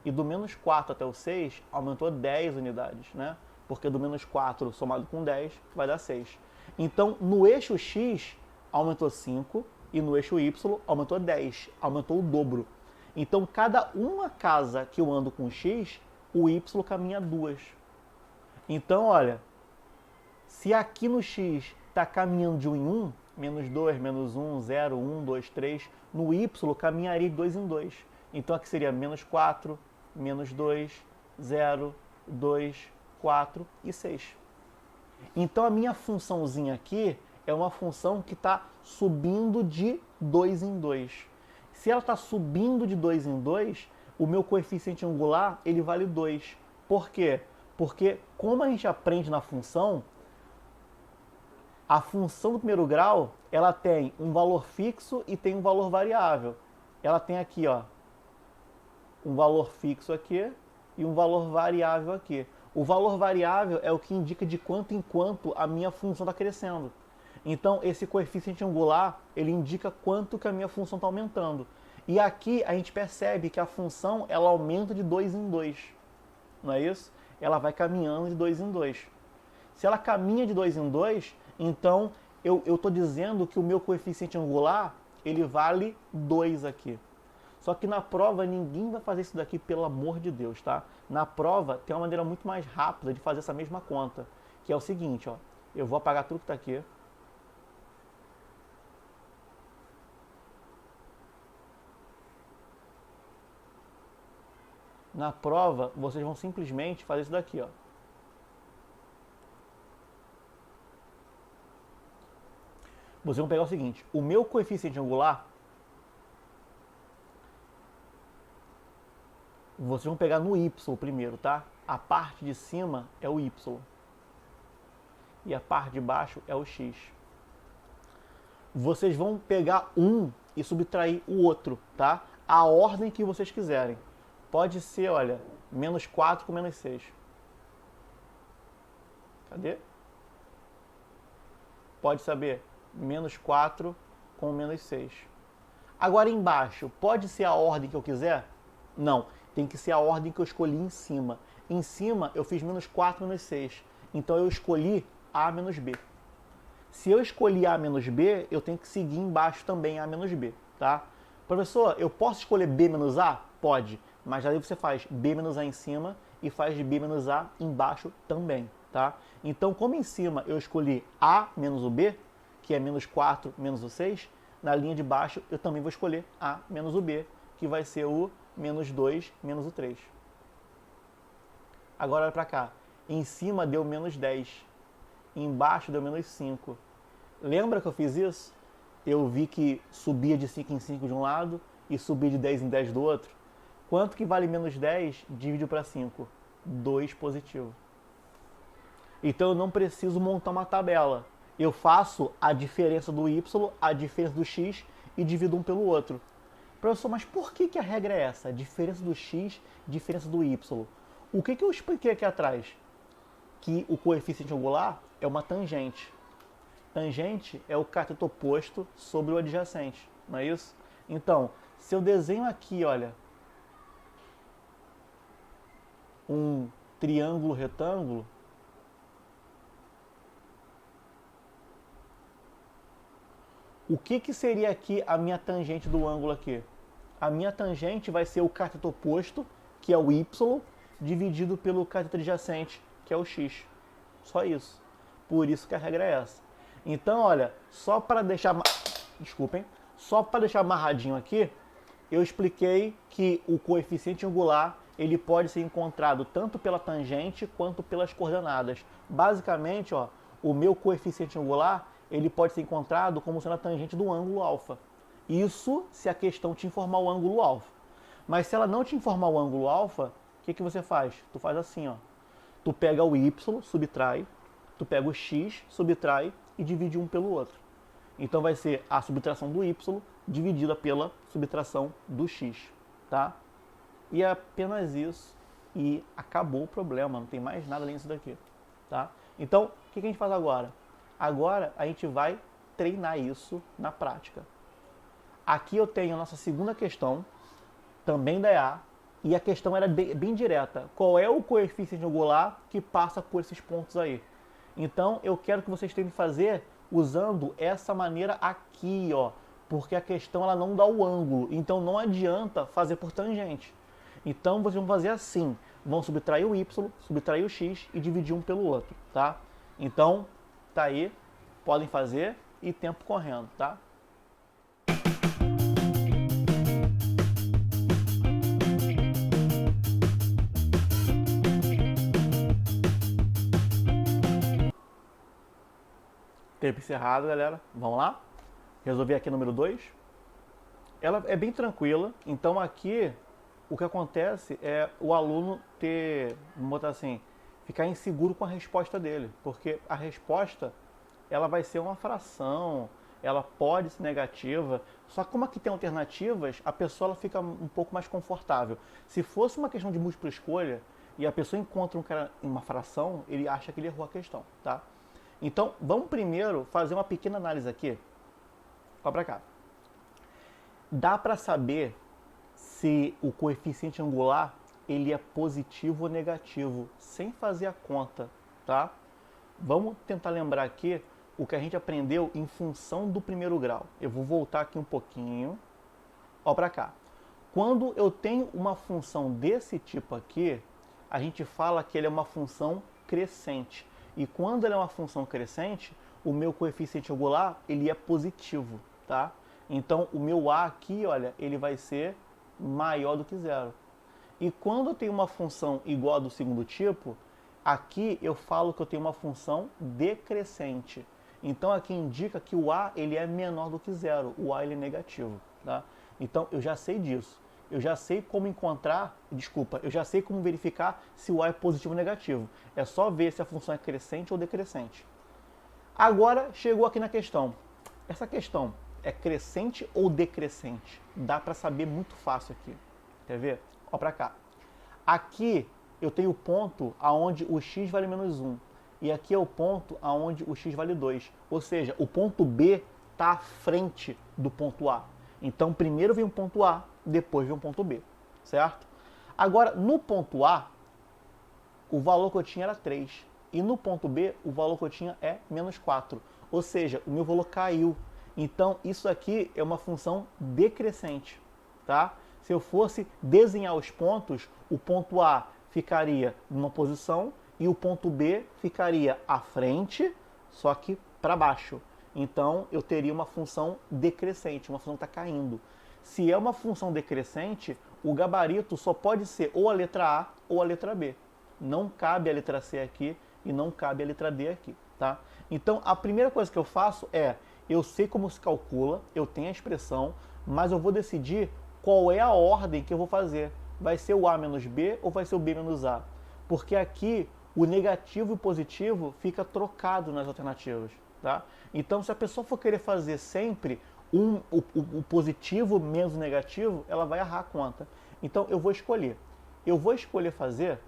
E do menos 4 até o 6, aumentou 10 unidades, né? Porque do menos 4 somado com 10 vai dar 6. Então, no eixo X, aumentou 5 e no eixo Y aumentou 10, aumentou o dobro. Então, cada uma casa que eu ando com X, o Y caminha 2. Então, olha, se aqui no X está caminhando de 1 em 1, menos 2, menos 1, 0, 1, 2, 3, no Y caminharia de 2 em 2. Então aqui seria menos 4, menos 2, 0, 2, 4 e 6. Então a minha funçãozinha aqui é uma função que está subindo de 2 em 2. Se ela está subindo de 2 em 2, o meu coeficiente angular ele vale 2. Por quê? Porque como a gente aprende na função, a função do primeiro grau ela tem um valor fixo e tem um valor variável. Ela tem aqui, ó, um valor fixo aqui e um valor variável aqui. O valor variável é o que indica de quanto em quanto a minha função está crescendo. Então, esse coeficiente angular, ele indica quanto que a minha função está aumentando. E aqui a gente percebe que a função, ela aumenta de 2 em 2. Não é isso? Ela vai caminhando de 2 em 2. Se ela caminha de 2 em 2, então eu estou dizendo que o meu coeficiente angular, ele vale 2 aqui. Só que na prova ninguém vai fazer isso daqui, pelo amor de Deus, tá? Na prova tem uma maneira muito mais rápida de fazer essa mesma conta, que é o seguinte, ó. Eu vou apagar tudo que está aqui. Na prova, vocês vão simplesmente fazer isso daqui, ó. Vocês vão pegar o seguinte, o meu coeficiente angular, vocês vão pegar no y primeiro, tá? A parte de cima é o y e a parte de baixo é o x. Vocês vão pegar um e subtrair o outro, tá? A ordem que vocês quiserem. Pode ser, olha, menos 4 com menos 6. Cadê? Pode saber, menos 4 com menos 6. Agora embaixo, pode ser a ordem que eu quiser? Não, tem que ser a ordem que eu escolhi em cima. Em cima eu fiz menos 4 menos 6. Então eu escolhi A menos B. Se eu escolhi A menos B, eu tenho que seguir embaixo também A menos B, tá? Professor, eu posso escolher B menos A? Pode, mas aí você faz B menos A em cima e faz de B menos A embaixo também, tá? Então, como em cima eu escolhi A menos o B, que é menos 4 menos o 6, na linha de baixo eu também vou escolher A menos o B, que vai ser o menos 2 menos o 3. Agora olha para cá. Em cima deu menos 10. Embaixo deu menos 5. Lembra que eu fiz isso? Eu vi que subia de 5 em 5 de um lado e subia de 10 em 10 do outro. Quanto que vale menos 10 dividido para 5? 2 positivo. Então eu não preciso montar uma tabela. Eu faço a diferença do y, a diferença do x e divido um pelo outro. Professor, mas por que a regra é essa? Diferença do x, diferença do y. O que eu expliquei aqui atrás? Que o coeficiente angular é uma tangente. Tangente é o cateto oposto sobre o adjacente, não é isso? Então, se eu desenho aqui, olha, um triângulo retângulo, o que seria aqui a minha tangente do ângulo aqui? A minha tangente vai ser o cateto oposto, que é o y, dividido pelo cateto adjacente, que é o x. Só isso. Por isso que a regra é essa. Então, olha, só para deixar amarradinho aqui, eu expliquei que o coeficiente angular ele pode ser encontrado tanto pela tangente quanto pelas coordenadas. Basicamente, ó, o meu coeficiente angular ele pode ser encontrado como sendo a tangente do ângulo alfa. Isso se a questão te informar o ângulo alfa. Mas se ela não te informar o ângulo alfa, o que você faz? Tu faz assim, ó. Tu pega o y, subtrai, tu pega o x, subtrai e divide um pelo outro. Então vai ser a subtração do y dividida pela subtração do x, tá? E é apenas isso e acabou o problema, não tem mais nada além disso daqui, tá? Então, o que a gente faz agora? Agora a gente vai treinar isso na prática. Aqui eu tenho a nossa segunda questão, também da EA, e a questão era bem direta. Qual é o coeficiente angular que passa por esses pontos aí? Então, eu quero que vocês tentem fazer usando essa maneira aqui, ó, porque a questão ela não dá o ângulo, então não adianta fazer por tangente. Então, vocês vão fazer assim, vão subtrair o y, subtrair o x e dividir um pelo outro, tá? Então, tá aí, podem fazer e tempo correndo, tá? Tempo encerrado, galera. Vamos lá? Resolvi aqui número 2. Ela é bem tranquila, então aqui o que acontece é o aluno ter, vamos botar assim, ficar inseguro com a resposta dele, porque a resposta ela vai ser uma fração, ela pode ser negativa, só que como aqui tem alternativas, a pessoa ela fica um pouco mais confortável. Se fosse uma questão de múltipla escolha e a pessoa encontra uma fração, ele acha que ele errou a questão, tá? Então, vamos primeiro fazer uma pequena análise aqui. Olha para cá. Dá para saber se o coeficiente angular ele é positivo ou negativo, sem fazer a conta, tá? Vamos tentar lembrar aqui o que a gente aprendeu em função do primeiro grau. Eu vou voltar aqui um pouquinho. Olha para cá. Quando eu tenho uma função desse tipo aqui, a gente fala que ele é uma função crescente. E quando ele é uma função crescente, o meu coeficiente angular ele é positivo, tá? Então o meu a aqui, olha, ele vai ser maior do que zero. E quando eu tenho uma função igual a do segundo tipo, aqui eu falo que eu tenho uma função decrescente. Então aqui indica que o a ele é menor do que zero, o a ele é negativo, tá? Então eu já sei disso. Eu já sei como encontrar, desculpa, eu já sei como verificar se o a é positivo ou negativo. É só ver se a função é crescente ou decrescente. Agora chegou aqui na questão. Essa questão é crescente ou decrescente? Dá para saber muito fácil aqui. Quer ver? Olha para cá. Aqui eu tenho o ponto aonde o x vale menos 1. E aqui é o ponto aonde o x vale 2. Ou seja, o ponto B está à frente do ponto A. Então primeiro vem o ponto A, depois vem o ponto B. Certo? Agora, no ponto A, o valor que eu tinha era 3. E no ponto B, o valor que eu tinha é menos 4. Ou seja, o meu valor caiu. Então, isso aqui é uma função decrescente. Tá? Se eu fosse desenhar os pontos, o ponto A ficaria numa posição e o ponto B ficaria à frente, só que para baixo. Então, eu teria uma função decrescente, uma função que está caindo. Se é uma função decrescente, o gabarito só pode ser ou a letra A ou a letra B. Não cabe a letra C aqui e não cabe a letra D aqui, tá? Então, a primeira coisa que eu faço é, eu sei como se calcula, eu tenho a expressão, mas eu vou decidir qual é a ordem que eu vou fazer. Vai ser o A menos B ou vai ser o B menos A? Porque aqui o negativo e o positivo fica trocado nas alternativas, tá? Então, se a pessoa for querer fazer sempre o positivo menos o negativo, ela vai errar a conta. Então, eu vou escolher. Eu vou escolher fazer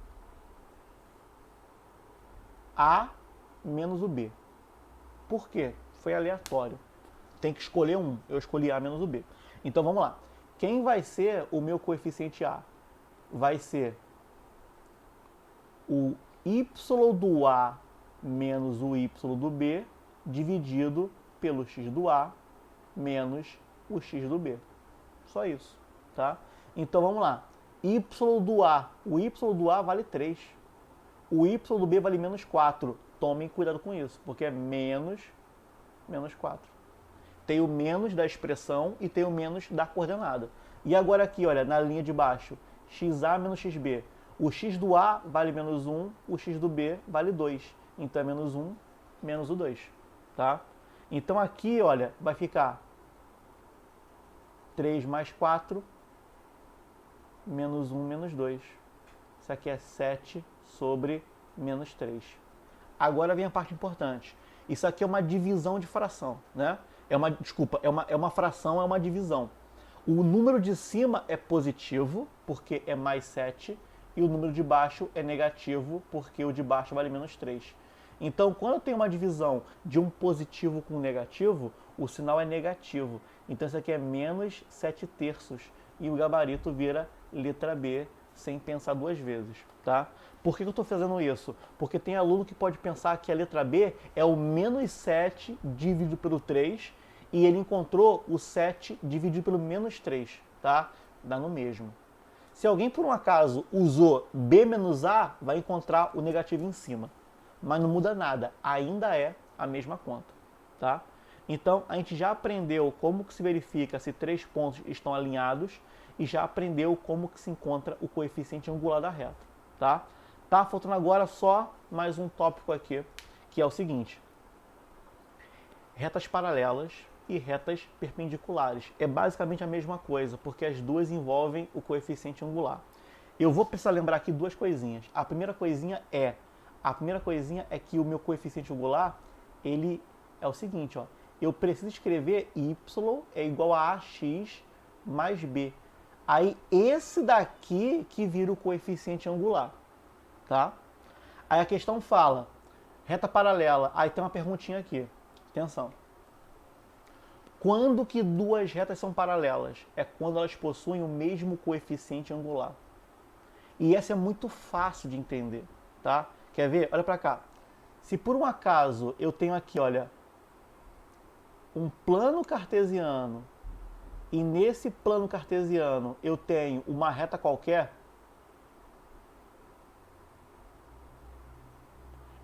A menos o B. Por quê? Foi aleatório. Tem que escolher um. Eu escolhi A menos o B. Então vamos lá. Quem vai ser o meu coeficiente A? Vai ser o y do A menos o y do B dividido pelo x do A menos o x do B. Só isso, tá? Então vamos lá. Y do A. O y do A vale 3. O y do B vale menos 4. Tomem cuidado com isso, porque é menos 4. Tem o menos da expressão e tem o menos da coordenada. E agora aqui, olha, na linha de baixo, xa menos xb. O x do A vale menos 1, o x do B vale 2. Então é menos 1 menos o 2. Tá? Então aqui, olha, vai ficar 3 mais 4, menos 1 menos 2. Isso aqui é 7 sobre menos 3. Agora vem a parte importante. Isso aqui é uma divisão de fração, né? É uma fração, é uma divisão. O número de cima é positivo, porque é mais 7, e o número de baixo é negativo, porque o de baixo vale menos 3. Então, quando eu tenho uma divisão de um positivo com um negativo, o sinal é negativo. Então, isso aqui é menos 7 terços, e o gabarito vira letra B, sem pensar duas vezes, tá? Por que eu estou fazendo isso? Porque tem aluno que pode pensar que a letra B é o menos 7 dividido pelo 3 e ele encontrou o 7 dividido pelo menos 3, tá? Dá no mesmo. Se alguém por um acaso usou B menos A, vai encontrar o negativo em cima. Mas não muda nada, ainda é a mesma conta, tá? Então, a gente já aprendeu como que se verifica se três pontos estão alinhados e já aprendeu como que se encontra o coeficiente angular da reta, tá? Tá faltando agora só mais um tópico aqui, que é o seguinte: retas paralelas e retas perpendiculares. É basicamente a mesma coisa, porque as duas envolvem o coeficiente angular. Eu vou precisar lembrar aqui duas coisinhas. A primeira coisinha é que o meu coeficiente angular, ele é o seguinte, ó. Eu preciso escrever y é igual a ax mais b. Aí esse daqui que vira o coeficiente angular, tá? Aí a questão fala, reta paralela, aí tem uma perguntinha aqui, atenção. Quando que duas retas são paralelas? É quando elas possuem o mesmo coeficiente angular. E essa é muito fácil de entender, tá? Quer ver? Olha pra cá. Se por um acaso eu tenho aqui, olha, um plano cartesiano e nesse plano cartesiano eu tenho uma reta qualquer,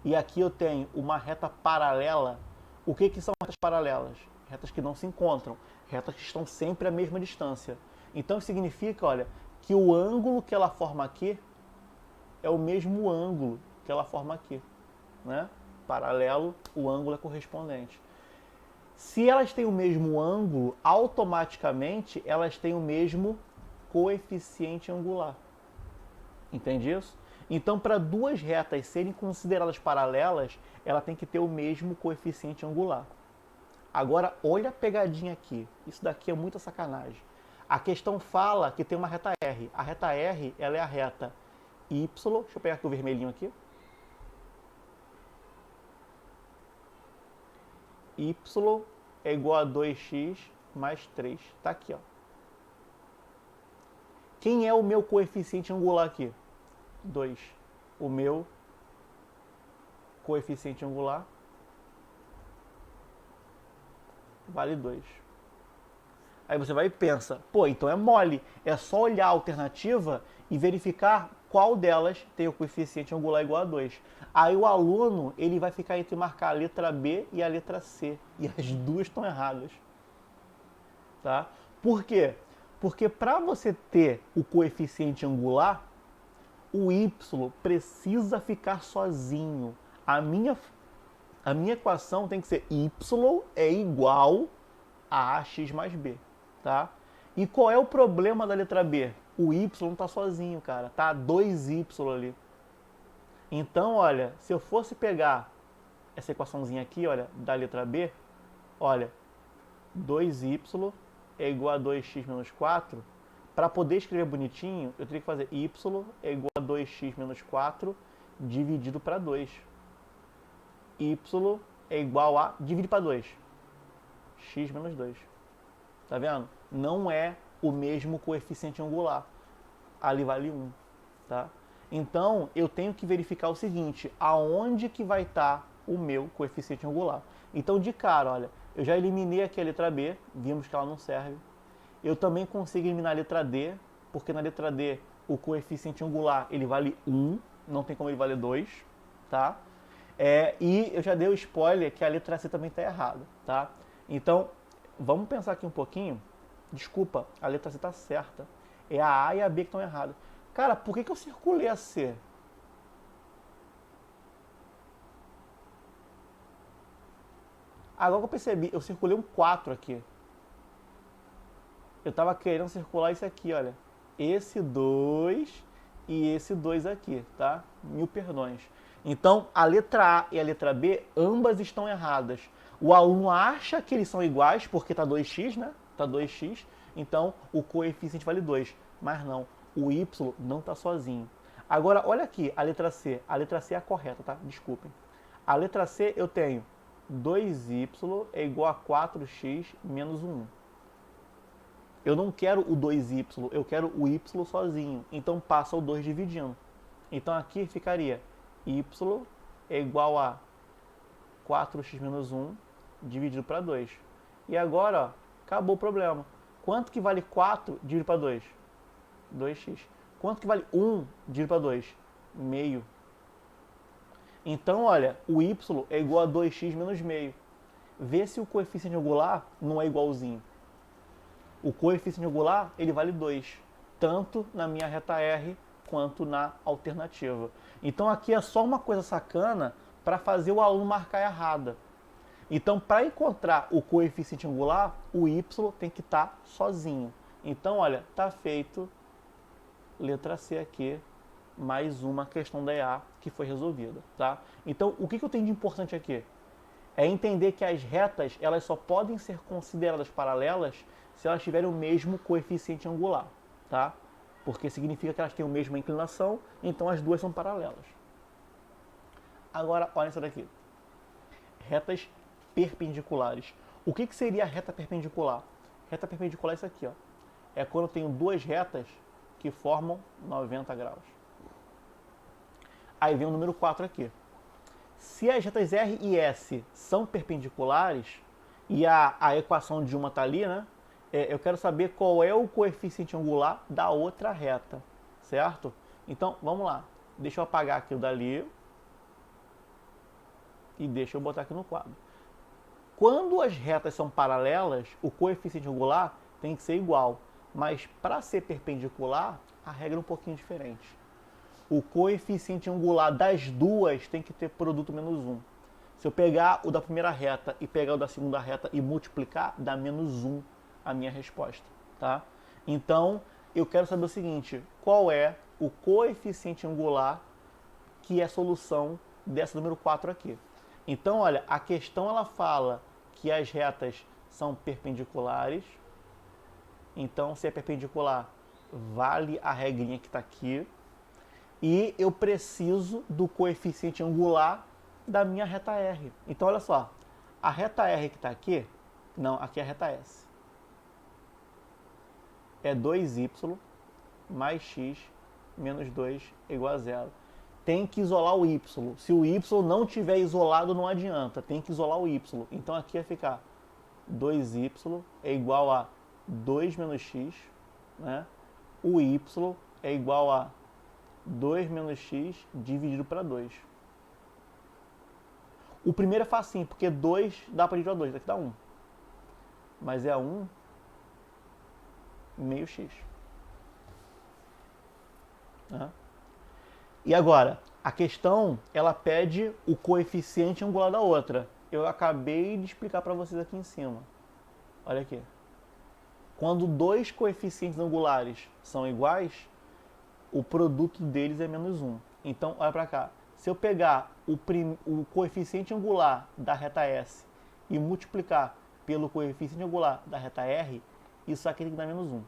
e aqui eu tenho uma reta paralela, o que, que são retas paralelas? Retas que não se encontram, retas que estão sempre à mesma distância. Então significa, olha, que o ângulo que ela forma aqui é o mesmo ângulo que ela forma aqui, né? Paralelo, o ângulo é correspondente. Se elas têm o mesmo ângulo, automaticamente elas têm o mesmo coeficiente angular. Entende isso? Então, para duas retas serem consideradas paralelas, ela tem que ter o mesmo coeficiente angular. Agora, olha a pegadinha aqui. Isso daqui é muita sacanagem. A questão fala que tem uma reta R. A reta R, ela é a reta Y. Deixa eu pegar aqui o vermelhinho aqui. Y é igual a 2x mais 3. Está aqui, ó. Quem é o meu coeficiente angular aqui? 2. O meu coeficiente angular vale 2. Aí você vai e pensa, pô, então é mole. É só olhar a alternativa e verificar qual delas tem o coeficiente angular igual a 2. Aí o aluno, ele vai ficar entre marcar a letra B e a letra C. E as duas estão erradas. Tá? Por quê? Porque para você ter o coeficiente angular, o y precisa ficar sozinho. A minha equação tem que ser y é igual a ax mais b. Tá? E qual é o problema da letra B? O y não está sozinho, cara. Tá 2y ali. Então, olha, se eu fosse pegar essa equaçãozinha aqui, olha, da letra B, olha, 2y é igual a 2x menos 4. Para poder escrever bonitinho, eu teria que fazer y é igual a 2x menos 4 dividido para 2. Y é igual a... divide para 2. X menos 2. Tá vendo? Não é o mesmo coeficiente angular. Ali vale 1. Tá? Então, eu tenho que verificar o seguinte, aonde que vai estar o meu coeficiente angular. Então, de cara, olha, eu já eliminei aqui a letra B, vimos que ela não serve. Eu também consigo eliminar a letra D, porque na letra D o coeficiente angular ele vale 1, não tem como ele valer 2, tá? E eu já dei o spoiler que a letra C também está errada, tá? Então, vamos pensar aqui um pouquinho. Desculpa, a letra C está certa. É a A e a B que estão erradas. Cara, por que eu circulei a C? Agora que eu percebi, eu circulei um 4 aqui. Eu estava querendo circular isso aqui, olha. Esse 2 e esse 2 aqui, tá? Mil perdões. Então, a letra A e a letra B, ambas estão erradas. O aluno acha que eles são iguais, porque tá 2x, né? Tá 2x, então o coeficiente vale 2. Mas não, o y não tá sozinho. Agora, olha aqui, a letra C. A letra C é a correta, tá? Desculpem. A letra C eu tenho 2y é igual a 4x menos 1. Eu não quero o 2y, eu quero o y sozinho. Então passa o 2 dividindo. Então aqui ficaria y é igual a 4x menos 1 dividido para 2. E agora, ó, acabou o problema. Quanto que vale 4 dividido para 2? 2x. Quanto que vale 1 dividido para 2? Meio. Então, olha, o y é igual a 2x menos meio. Vê se o coeficiente angular não é igualzinho. O coeficiente angular, ele vale 2, tanto na minha reta R quanto na alternativa. Então aqui é só uma coisa sacana para fazer o aluno marcar errada. Então, para encontrar o coeficiente angular, o y tem que estar sozinho. Então, olha, tá feito letra C aqui, mais uma questão da EA que foi resolvida, tá? Então, o que eu tenho de importante aqui? É entender que as retas, elas só podem ser consideradas paralelas se elas tiverem o mesmo coeficiente angular, tá? Porque significa que elas têm a mesma inclinação, então as duas são paralelas. Agora, olha isso daqui. Retas perpendiculares. O que seria a reta perpendicular? Reta perpendicular é isso aqui, ó. É quando eu tenho duas retas que formam 90 graus. Aí vem o número 4 aqui. Se as retas R e S são perpendiculares, e a equação de uma está ali, né? eu quero saber qual é o coeficiente angular da outra reta, certo? Então, vamos lá. Deixa eu apagar aquilo dali e deixa eu botar aqui no quadro. Quando as retas são paralelas, o coeficiente angular tem que ser igual. Mas para ser perpendicular, a regra é um pouquinho diferente. O coeficiente angular das duas tem que ter produto menos 1. Se eu pegar o da primeira reta e pegar o da segunda reta e multiplicar, dá menos 1 a minha resposta. Tá? Então, eu quero saber o seguinte, qual é o coeficiente angular que é a solução dessa número 4 aqui. Então, olha, a questão ela fala que as retas são perpendiculares. Então, se é perpendicular, vale a regrinha que está aqui. E eu preciso do coeficiente angular da minha reta R. Então, olha só, a reta R que está aqui, não, aqui é a reta S. É 2y mais x menos 2 é igual a zero. Tem que isolar o y. Se o y não tiver isolado, não adianta. Tem que isolar o y. Então aqui vai ficar 2y é igual a 2 menos x, né? O y é igual a 2 menos x dividido para 2. O primeiro é facinho, porque 2 dá para dividir para 2, daqui dá 1. Mas é 1 meio x. Né? E agora, a questão, ela pede o coeficiente angular da outra. Eu acabei de explicar para vocês aqui em cima. Olha aqui. Quando dois coeficientes angulares são iguais, o produto deles é menos 1. Então, olha para cá. Se eu pegar o coeficiente angular da reta S e multiplicar pelo coeficiente angular da reta R, isso aqui tem que dar menos 1.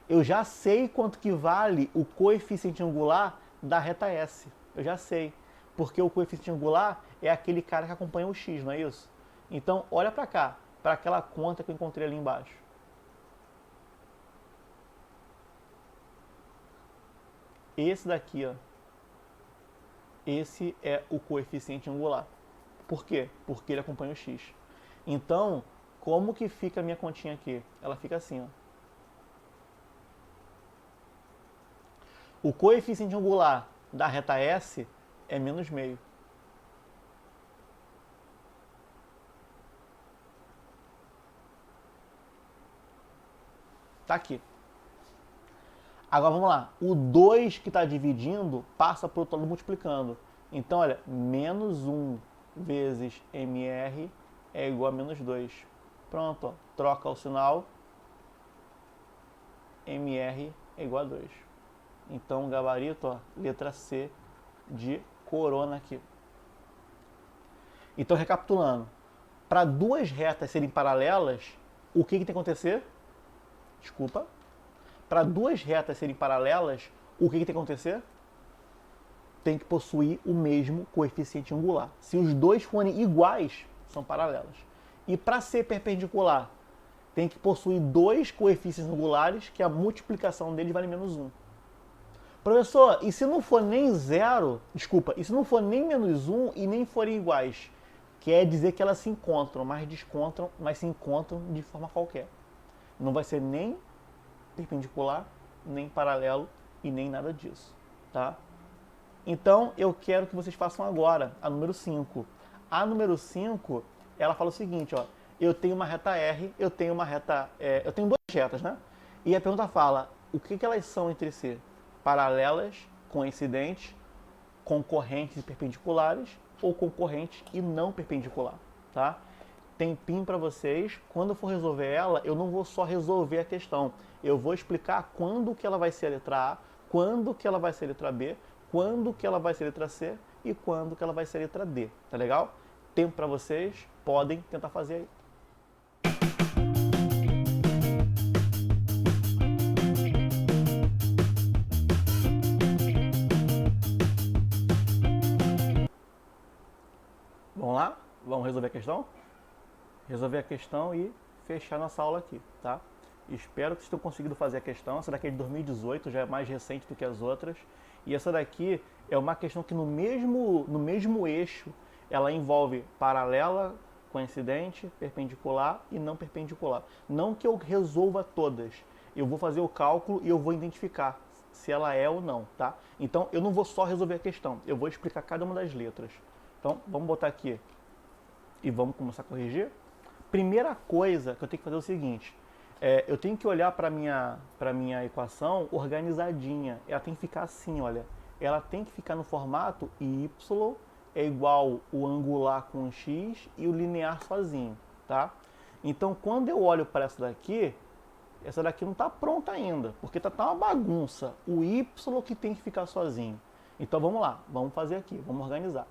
Eu já sei quanto que vale o coeficiente angular da reta S. Eu já sei. Porque o coeficiente angular é aquele cara que acompanha o x, não é isso? Então, olha para cá, para aquela conta que eu encontrei ali embaixo. Esse daqui, ó. Esse é o coeficiente angular. Por quê? Porque ele acompanha o x. Então, como que fica a minha continha aqui? Ela fica assim, ó. O coeficiente angular da reta S é menos meio. Tá aqui. Agora vamos lá. O 2 que está dividindo passa para o outro lado multiplicando. Então, olha, menos 1 vezes mr é igual a menos 2. Pronto, ó. Troca o sinal. mr é igual a 2. Então, gabarito, ó, letra C de corona aqui. Então, recapitulando. Para duas retas serem paralelas, o que tem que acontecer? Desculpa. Para duas retas serem paralelas, o que tem que acontecer? Tem que possuir o mesmo coeficiente angular. Se os dois forem iguais, são paralelas. E para ser perpendicular, tem que possuir dois coeficientes angulares, que a multiplicação deles vale menos 1. Professor, e se não for nem zero, desculpa, e se não for nem menos 1 e nem forem iguais? Quer dizer que elas se encontram, mas se encontram de forma qualquer. Não vai ser nem perpendicular, nem paralelo e nem nada disso, tá? Então, eu quero que vocês façam agora a número 5. A número 5, ela fala o seguinte, ó, eu tenho uma reta R, eu tenho duas retas, né? E a pergunta fala, o que elas são entre si? Paralelas, coincidentes, concorrentes e perpendiculares, ou concorrente e não perpendicular, tá? Tempinho para vocês, quando eu for resolver ela, eu não vou só resolver a questão, eu vou explicar quando que ela vai ser a letra A, quando que ela vai ser a letra B, quando que ela vai ser a letra C e quando que ela vai ser a letra D, tá legal? Tempo para vocês, podem tentar fazer aí. Vamos lá? Vamos resolver a questão? Resolver a questão e fechar nossa aula aqui, tá? Espero que vocês tenham conseguido fazer a questão. Essa daqui é de 2018, já é mais recente do que as outras. E essa daqui é uma questão que no mesmo eixo ela envolve paralela coincidente, perpendicular e não perpendicular. Não que eu resolva todas. Eu vou fazer o cálculo e eu vou identificar se ela é ou não, tá? Então, eu não vou só resolver a questão, eu vou explicar cada uma das letras. Então, vamos botar aqui e vamos começar a corrigir. Primeira coisa que eu tenho que fazer é o seguinte, eu tenho que olhar para a minha equação organizadinha. Ela tem que ficar assim, olha. Ela tem que ficar no formato y é igual o angular com x e o linear sozinho, tá? Então, quando eu olho para essa daqui não está pronta ainda, porque tá uma bagunça. O y que tem que ficar sozinho. Então, vamos lá, vamos fazer aqui, vamos organizar.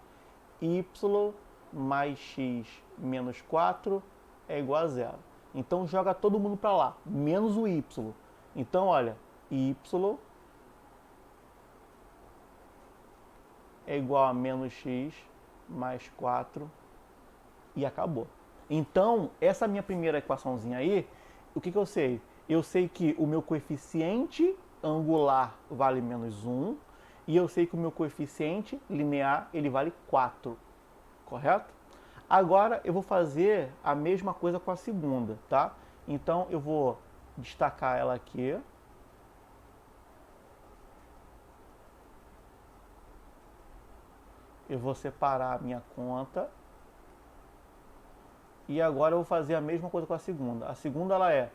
Y mais x menos 4 é igual a zero. Então, joga todo mundo para lá, menos o y. Então, olha, y é igual a menos x mais 4 e acabou. Então, essa minha primeira equaçãozinha aí, o que eu sei? Eu sei que o meu coeficiente angular vale menos 1 e eu sei que o meu coeficiente linear ele vale 4, correto? Agora eu vou fazer a mesma coisa com a segunda, tá? Então eu vou destacar ela aqui. Eu vou separar a minha conta. E agora eu vou fazer a mesma coisa com a segunda. A segunda ela é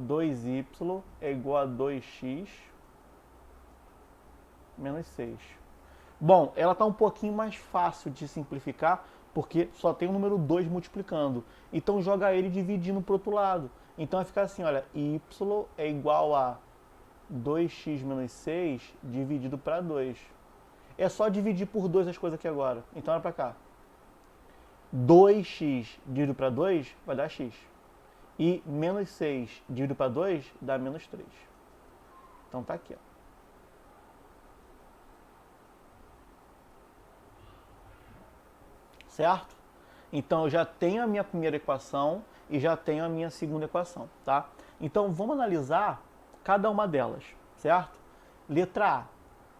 2y é igual a 2x menos 6. Bom, ela está um pouquinho mais fácil de simplificar, porque só tem o número 2 multiplicando. Então joga ele dividindo para o outro lado. Então vai ficar assim, olha, y é igual a 2x menos 6 dividido para 2. É só dividir por 2 as coisas aqui agora. Então olha para cá. 2x dividido para 2 vai dar x. E menos 6 dividido para 2 dá menos 3. Então tá aqui, ó. Certo? Então eu já tenho a minha primeira equação e já tenho a minha segunda equação, tá? Então vamos analisar cada uma delas, certo? Letra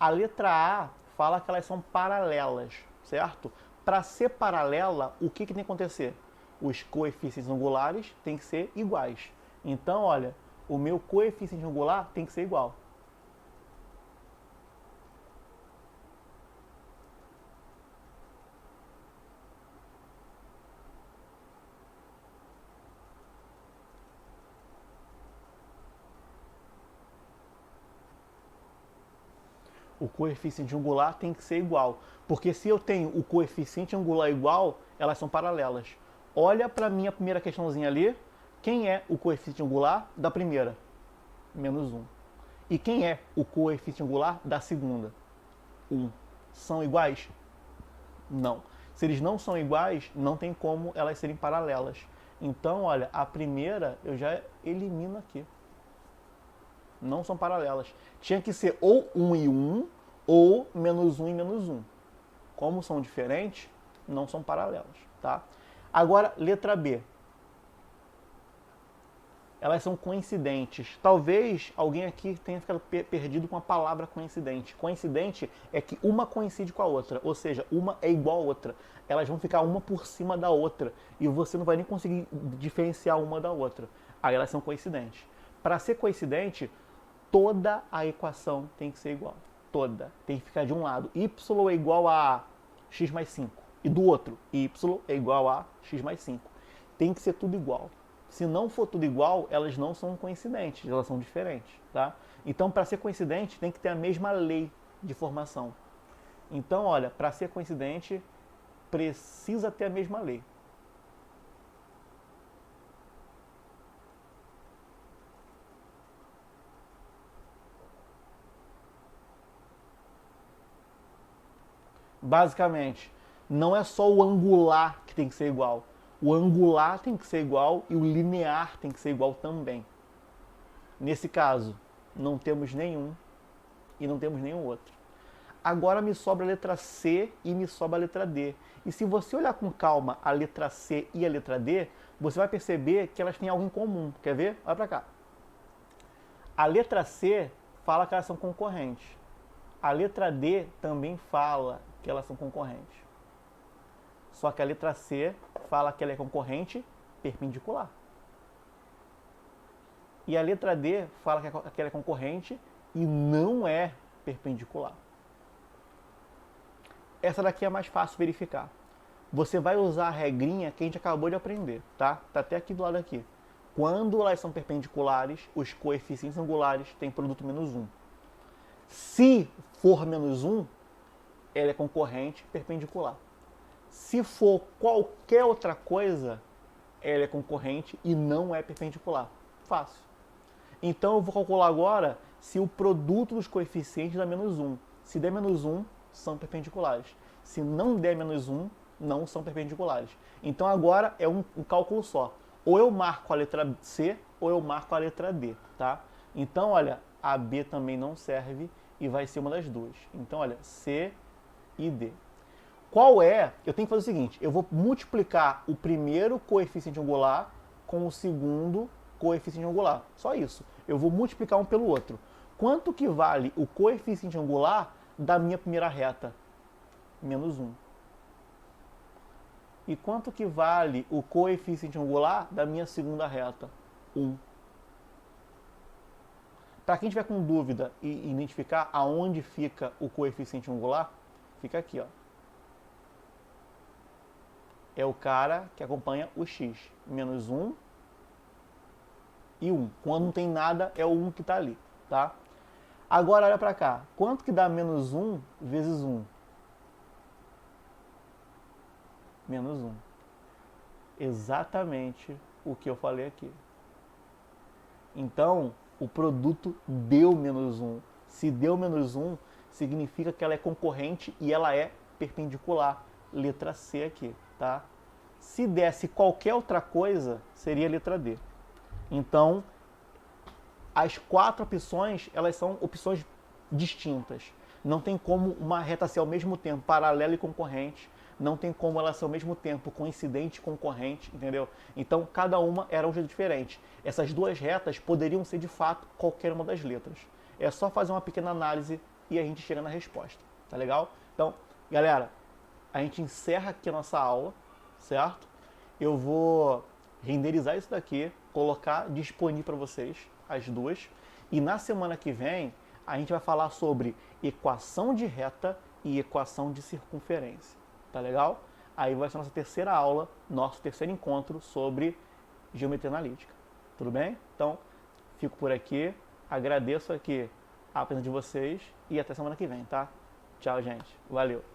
A. A letra A fala que elas são paralelas, certo? Para ser paralela, o que tem que acontecer? Os coeficientes angulares têm que ser iguais. Então, olha, o meu coeficiente angular tem que ser igual. O coeficiente angular tem que ser igual. Porque se eu tenho o coeficiente angular igual, elas são paralelas. Olha para a minha primeira questãozinha ali. Quem é o coeficiente angular da primeira? Menos 1. E quem é o coeficiente angular da segunda? 1. São iguais? Não. Se eles não são iguais, não tem como elas serem paralelas. Então, olha, a primeira eu já elimino aqui. Não são paralelas. Tinha que ser ou 1 e 1, ou menos 1 e menos 1. Como são diferentes, não são paralelas, tá? Agora, letra B. Elas são coincidentes. Talvez alguém aqui tenha ficado perdido com a palavra coincidente. Coincidente é que uma coincide com a outra, ou seja, uma é igual a outra. Elas vão ficar uma por cima da outra e você não vai nem conseguir diferenciar uma da outra. Aí elas são coincidentes. Para ser coincidente, toda a equação tem que ser igual. Toda. Tem que ficar de um lado. Y é igual a x mais 5. E do outro, y é igual a x mais 5. Tem que ser tudo igual. Se não for tudo igual, elas não são coincidentes, elas são diferentes, tá? Então, para ser coincidente, tem que ter a mesma lei de formação. Então, olha, para ser coincidente, precisa ter a mesma lei. Basicamente, não é só o angular que tem que ser igual. O angular tem que ser igual e o linear tem que ser igual também. Nesse caso, não temos nenhum e não temos nenhum outro. Agora me sobra a letra C e me sobra a letra D. E se você olhar com calma a letra C e a letra D, você vai perceber que elas têm algo em comum. Quer ver? Olha para cá. A letra C fala que elas são concorrentes. A letra D também fala que elas são concorrentes. Só que a letra C fala que ela é concorrente perpendicular. E a letra D fala que ela é concorrente e não é perpendicular. Essa daqui é mais fácil verificar. Você vai usar a regrinha que a gente acabou de aprender, tá? Tá até aqui do lado aqui. Quando elas são perpendiculares, os coeficientes angulares têm produto menos 1. Se for menos 1, ela é concorrente perpendicular. Se for qualquer outra coisa, ela é concorrente e não é perpendicular. Fácil. Então eu vou calcular agora se o produto dos coeficientes dá menos 1. Se der menos 1, são perpendiculares. Se não der menos 1, não são perpendiculares. Então agora é um cálculo só. Ou eu marco a letra C ou eu marco a letra D, tá? Então, olha, a B também não serve e vai ser uma das duas. Então, olha, C e D. Qual é? Eu tenho que fazer o seguinte, eu vou multiplicar o primeiro coeficiente angular com o segundo coeficiente angular. Só isso. Eu vou multiplicar um pelo outro. Quanto que vale o coeficiente angular da minha primeira reta? Menos 1. E quanto que vale o coeficiente angular da minha segunda reta? 1. Para quem tiver com dúvida e identificar aonde fica o coeficiente angular, fica aqui, ó. É o cara que acompanha o x. Menos 1 e 1. Quando não tem nada, é o 1 que está ali, tá? Agora, olha para cá. Quanto que dá menos 1 vezes 1? Menos 1. Exatamente o que eu falei aqui. Então, o produto deu menos 1. Se deu menos 1, significa que ela é concorrente e ela é perpendicular. Letra C aqui, tá? Se desse qualquer outra coisa, seria a letra D. Então, as 4 opções, elas são opções distintas. Não tem como uma reta ser ao mesmo tempo paralela e concorrente. Não tem como ela ser ao mesmo tempo coincidente e concorrente, entendeu? Então, cada uma era um jeito diferente. Essas duas retas poderiam ser, de fato, qualquer uma das letras. É só fazer uma pequena análise e a gente chega na resposta, tá legal? Então, galera, a gente encerra aqui a nossa aula, certo? Eu vou renderizar isso daqui, colocar disponível para vocês, as duas. E na semana que vem, a gente vai falar sobre equação de reta e equação de circunferência. Tá legal? Aí vai ser a nossa terceira aula, nosso terceiro encontro sobre geometria analítica. Tudo bem? Então, fico por aqui. Agradeço aqui a presença de vocês e até semana que vem, tá? Tchau, gente. Valeu!